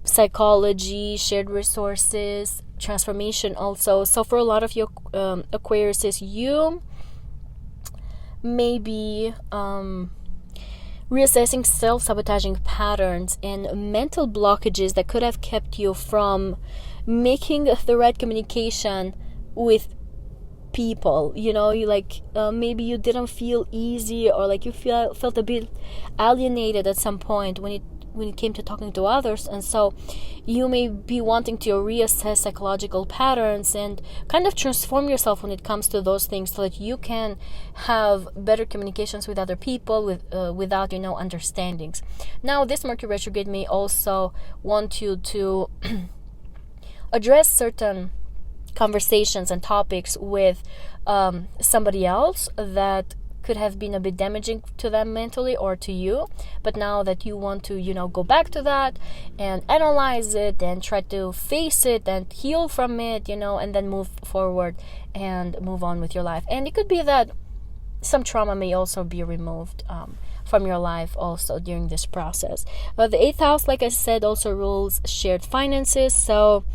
psychology, shared resources, transformation also. So for a lot of your Aquariuses, you may be reassessing self-sabotaging patterns and mental blockages that could have kept you from making the right communication with people. Maybe you didn't feel easy, or like you felt a bit alienated at some point when it came to talking to others, and so you may be wanting to reassess psychological patterns and kind of transform yourself when it comes to those things, so that you can have better communications with other people without understandings. Now, this Mercury retrograde may also want you to address certain conversations and topics with somebody else that could have been a bit damaging to them mentally or to you, but now that you want to go back to that and analyze it and try to face it and heal from it, and then move forward and move on with your life. And it could be that some trauma may also be removed from your life also during this process. But the 8th house, like I said, also rules shared finances, so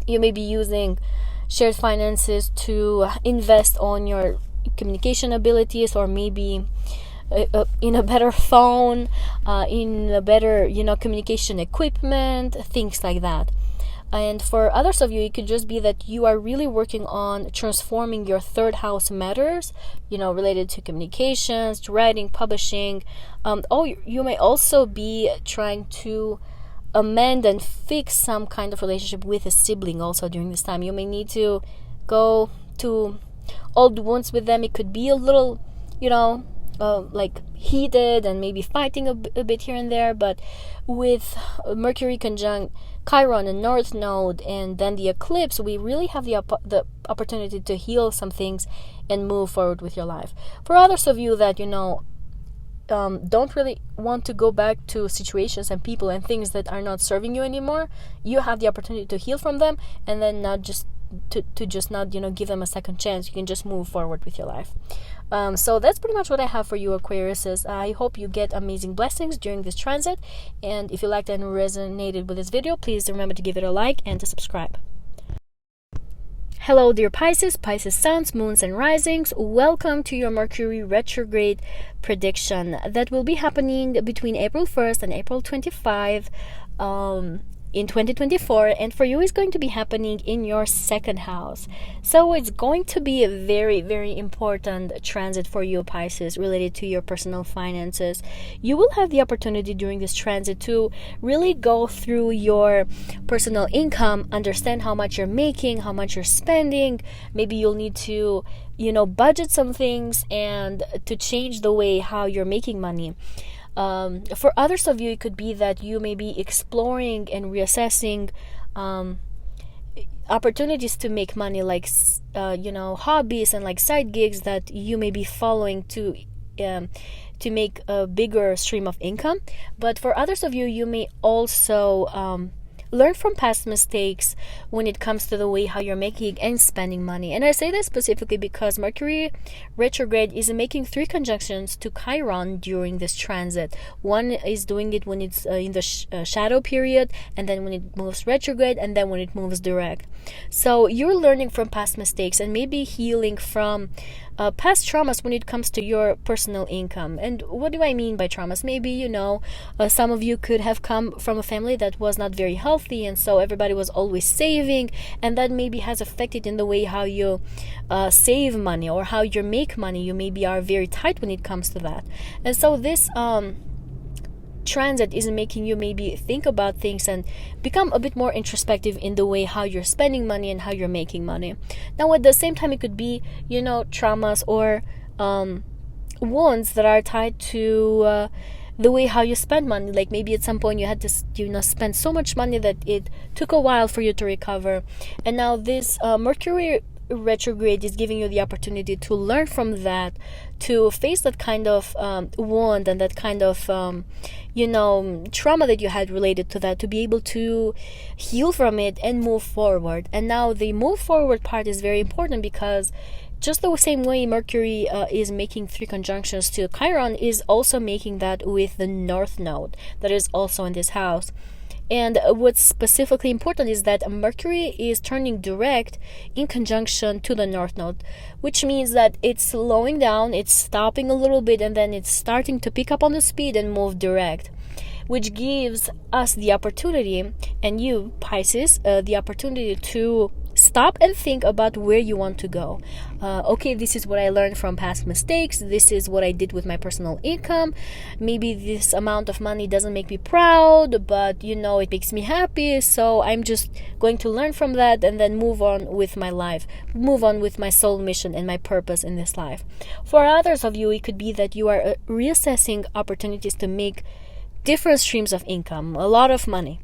you may be using shared finances to invest on your communication abilities, or maybe in a better phone, in a better communication equipment, things like that. And for others of you, it could just be that you are really working on transforming your 3rd house matters, related to communications, to writing, publishing. You may also be trying to amend and fix some kind of relationship with a sibling also during this time. You may need to go to old wounds with them. It could be a little like heated and maybe fighting a bit here and there, but with Mercury conjunct Chiron and North Node and then the eclipse, we really have the opportunity to heal some things and move forward with your life. For others of you that don't really want to go back to situations and people and things that are not serving you anymore, you have the opportunity to heal from them, and then not just to just not give them a second chance. You can just move forward with your life. So that's pretty much what I have for you, Aquariuses. I hope you get amazing blessings during this transit, and if you liked and resonated with this video, please remember to give it a like and to subscribe. Hello dear Pisces, Pisces suns, moons and risings. Welcome to your Mercury retrograde prediction that will be happening between April 1st and April 25 in 2024, and for you is going to be happening in your 2nd house. So it's going to be a very, very important transit for you, Pisces, related to your personal finances. You will have the opportunity during this transit to really go through your personal income, understand how much you're making, how much you're spending. Maybe you'll need to budget some things and to change the way how you're making money. For others of you, it could be that you may be exploring and reassessing opportunities to make money, like hobbies and like side gigs that you may be following to make a bigger stream of income. But for others of you, you may also learn from past mistakes when it comes to the way how you're making and spending money. And I say this specifically because Mercury retrograde is making 3 conjunctions to Chiron during this transit. One is doing it when it's in the shadow period, and then when it moves retrograde, and then when it moves direct. So you're learning from past mistakes and maybe healing from past traumas when it comes to your personal income. And what do I mean by traumas? Maybe some of you could have come from a family that was not very healthy, and so everybody was always saving, and that maybe has affected in the way how you save money or how you make money. You maybe are very tight when it comes to that. And so this transit is making you maybe think about things and become a bit more introspective in the way how you're spending money and how you're making money. Now at the same time, it could be, traumas or wounds that are tied to the way how you spend money. Like maybe at some point you had to spend so much money that it took a while for you to recover, and now this Mercury retrograde is giving you the opportunity to learn from that, to face that kind of wound and that kind of trauma that you had related to that, to be able to heal from it and move forward. And now the move forward part is very important, because just the same way Mercury is making 3 conjunctions to Chiron, is also making that with the North Node that is also in this house. And what's specifically important is that Mercury is turning direct in conjunction to the North Node, which means that it's slowing down, it's stopping a little bit, and then it's starting to pick up on the speed and move direct, which gives us the opportunity, and you, Pisces, the opportunity to stop and think about where you want to go. Okay, this is what I learned from past mistakes. This is what I did with my personal income. Maybe this amount of money doesn't make me proud, but it makes me happy. So I'm just going to learn from that and then move on with my life, move on with my soul mission and my purpose in this life. For others of you, it could be that you are reassessing opportunities to make different streams of income, a lot of money.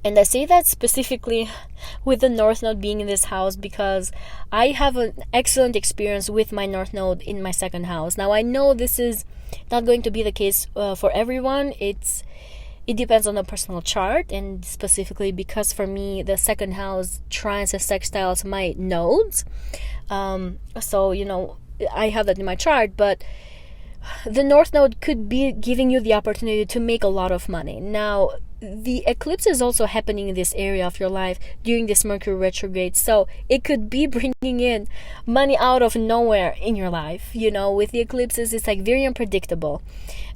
And I say that specifically with the North Node being in this house, because I have an excellent experience with my North Node in my 2nd house. Now, I know this is not going to be the case for everyone. It depends on the personal chart, and specifically because for me, the 2nd house trines and sextiles my nodes. So, I have that in my chart, but the North Node could be giving you the opportunity to make a lot of money. Now, the eclipse is also happening in this area of your life during this Mercury retrograde, so it could be bringing in money out of nowhere in your life. With the eclipses, it's like very unpredictable,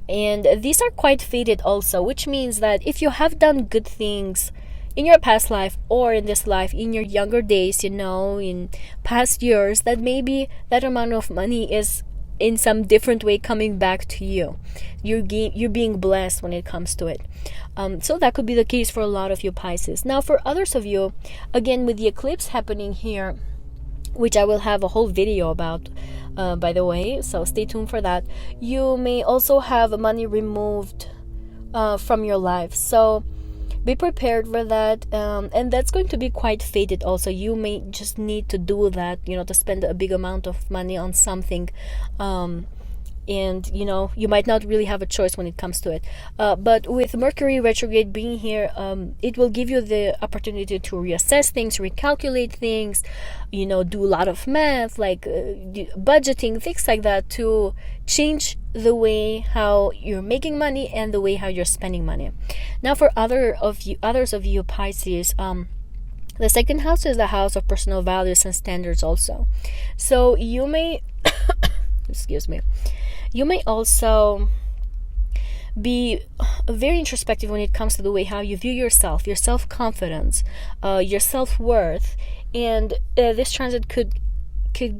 and these are quite fated also, which means that if you have done good things in your past life or in this life, in your younger days, in past years, that maybe that amount of money is in some different way coming back to you. You're being blessed when it comes to it. So that could be the case for a lot of you, Pisces. Now, for others of you, again, with the eclipse happening here, which I will have a whole video about, by the way, so stay tuned for that. You may also have money removed from your life. So be prepared for that, and that's going to be quite fated also. You may just need to do that, to spend a big amount of money on something, and you might not really have a choice when it comes to it, but with Mercury retrograde being here, it will give you the opportunity to reassess things, recalculate things, do a lot of math, like budgeting, things like that, to change the way how you're making money and the way how you're spending money. Now, for others of you, Pisces, the 2nd house is the house of personal values and standards also. So you may excuse me, you may also be very introspective when it comes to the way how you view yourself, your self-confidence, your self-worth, and this transit could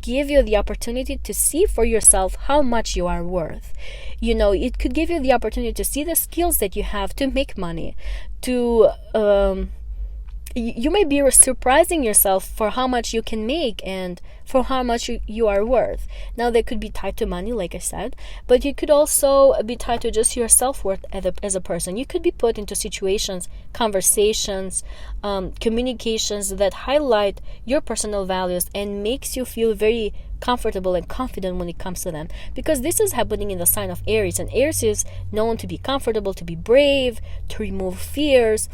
give you the opportunity to see for yourself how much you are worth. It could give you the opportunity to see the skills that you have to make money, to you may be surprising yourself for how much you can make and for how much you are worth. Now, that could be tied to money, like I said, but it could also be tied to just your self-worth as a person. You could be put into situations, conversations, communications that highlight your personal values and makes you feel very comfortable and confident when it comes to them, because this is happening in the sign of Aries, and Aries is known to be comfortable, to be brave, to remove fears.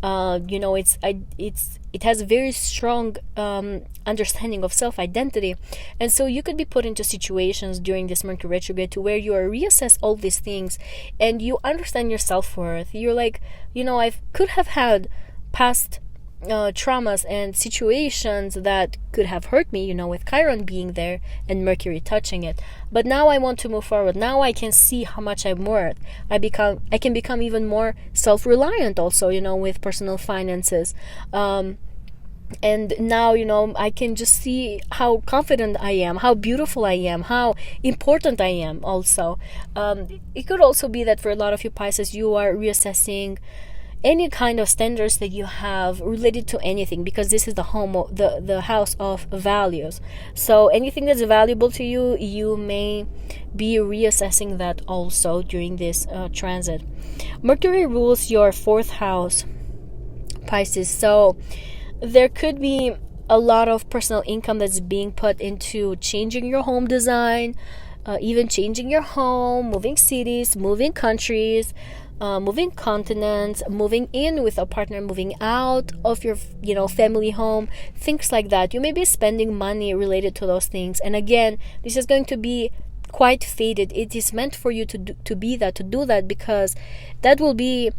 It has a very strong understanding of self-identity, and so you could be put into situations during this Mercury retrograde to where you are reassess all these things and you understand your self-worth. You're like, I could have had past traumas and situations that could have hurt me, with Chiron being there and Mercury touching it, but now I want to move forward. Now I can see how much I'm worth. I can become even more self-reliant also, with personal finances. And now, you know, I can just see how confident I am, how beautiful I am, how important I am also. It could also be that for a lot of you Pisces, you are reassessing any kind of standards that you have related to anything, because this is the home of the house of values. So anything that's valuable to you, you may be reassessing that also during this transit. Mercury rules your 4th house, Pisces. So there could be a lot of personal income that's being put into changing your home design, even changing your home, moving cities, moving countries, moving continents, moving in with a partner, moving out of your, you know, family home, things like that. You may be spending money related to those things. And again, this is going to be quite faded. It is meant for you to do that, because that will be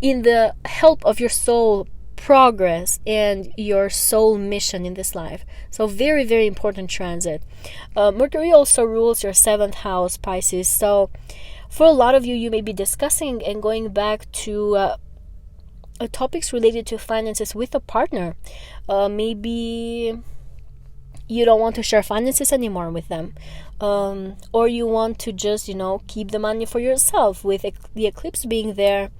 in the help of your soul progress and your soul mission in this life. So very, very important transit. Mercury also rules your 7th house, Pisces. So for a lot of you, you may be discussing and going back to topics related to finances with a partner. Maybe you don't want to share finances anymore with them, or you want to just, you know, keep the money for yourself. With the eclipse being there,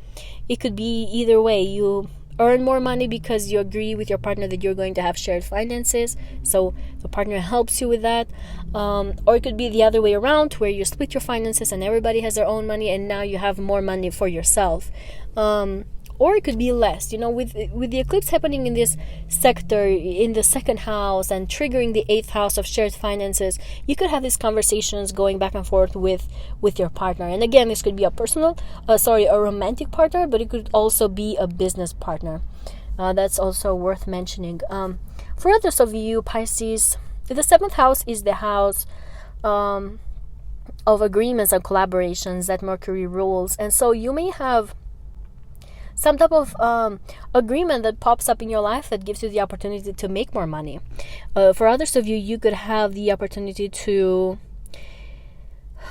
it could be either way. You earn more money because you agree with your partner that you're going to have shared finances, so the partner helps you with that. Or it could be the other way around, where you split your finances and everybody has their own money, and now you have more money for yourself. Or it could be less, you know, with the eclipse happening in this sector, in the 2nd house, and triggering the 8th house of shared finances. You could have these conversations going back and forth with your partner. And again, this could be a romantic partner, but it could also be a business partner. That's also worth mentioning. For others of you Pisces, the 7th house is the house of agreements and collaborations that Mercury rules. And so you may have some type of agreement that pops up in your life that gives you the opportunity to make more money. For others of you, you could have the opportunity to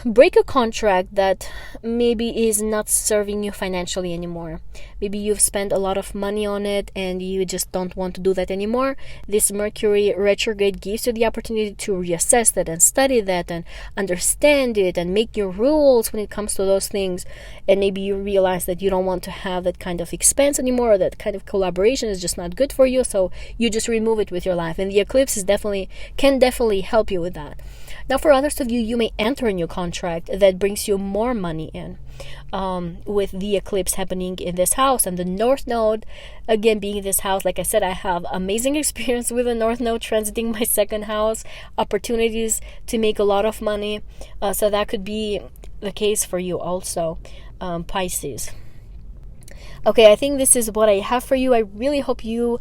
break a contract that maybe is not serving you financially anymore. Maybe you've spent a lot of money on it and you just don't want to do that anymore. This Mercury retrograde gives you the opportunity to reassess that and study that and understand it and make your rules when it comes to those things. And maybe you realize that you don't want to have that kind of expense anymore, or that kind of collaboration is just not good for you, so you just remove it with your life. And the eclipse can definitely help you with that. Now, for others of you, you may enter a new contract that brings you more money in, with the eclipse happening in this house. And the North Node, again, being in this house, like I said, I have amazing experience with the North Node transiting my 2nd house, opportunities to make a lot of money. So that could be the case for you also, Pisces. Okay, I think this is what I have for you. I really hope you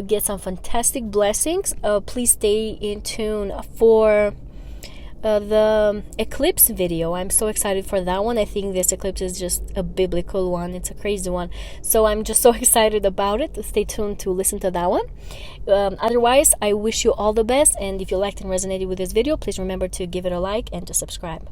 get some fantastic blessings. Please stay in tune for the eclipse video. I'm so excited for that one. I think this eclipse is just a biblical one. It's a crazy one. So I'm just so excited about it. Stay tuned to listen to that one. Otherwise, I wish you all the best. And if you liked and resonated with this video, please remember to give it a like and to subscribe.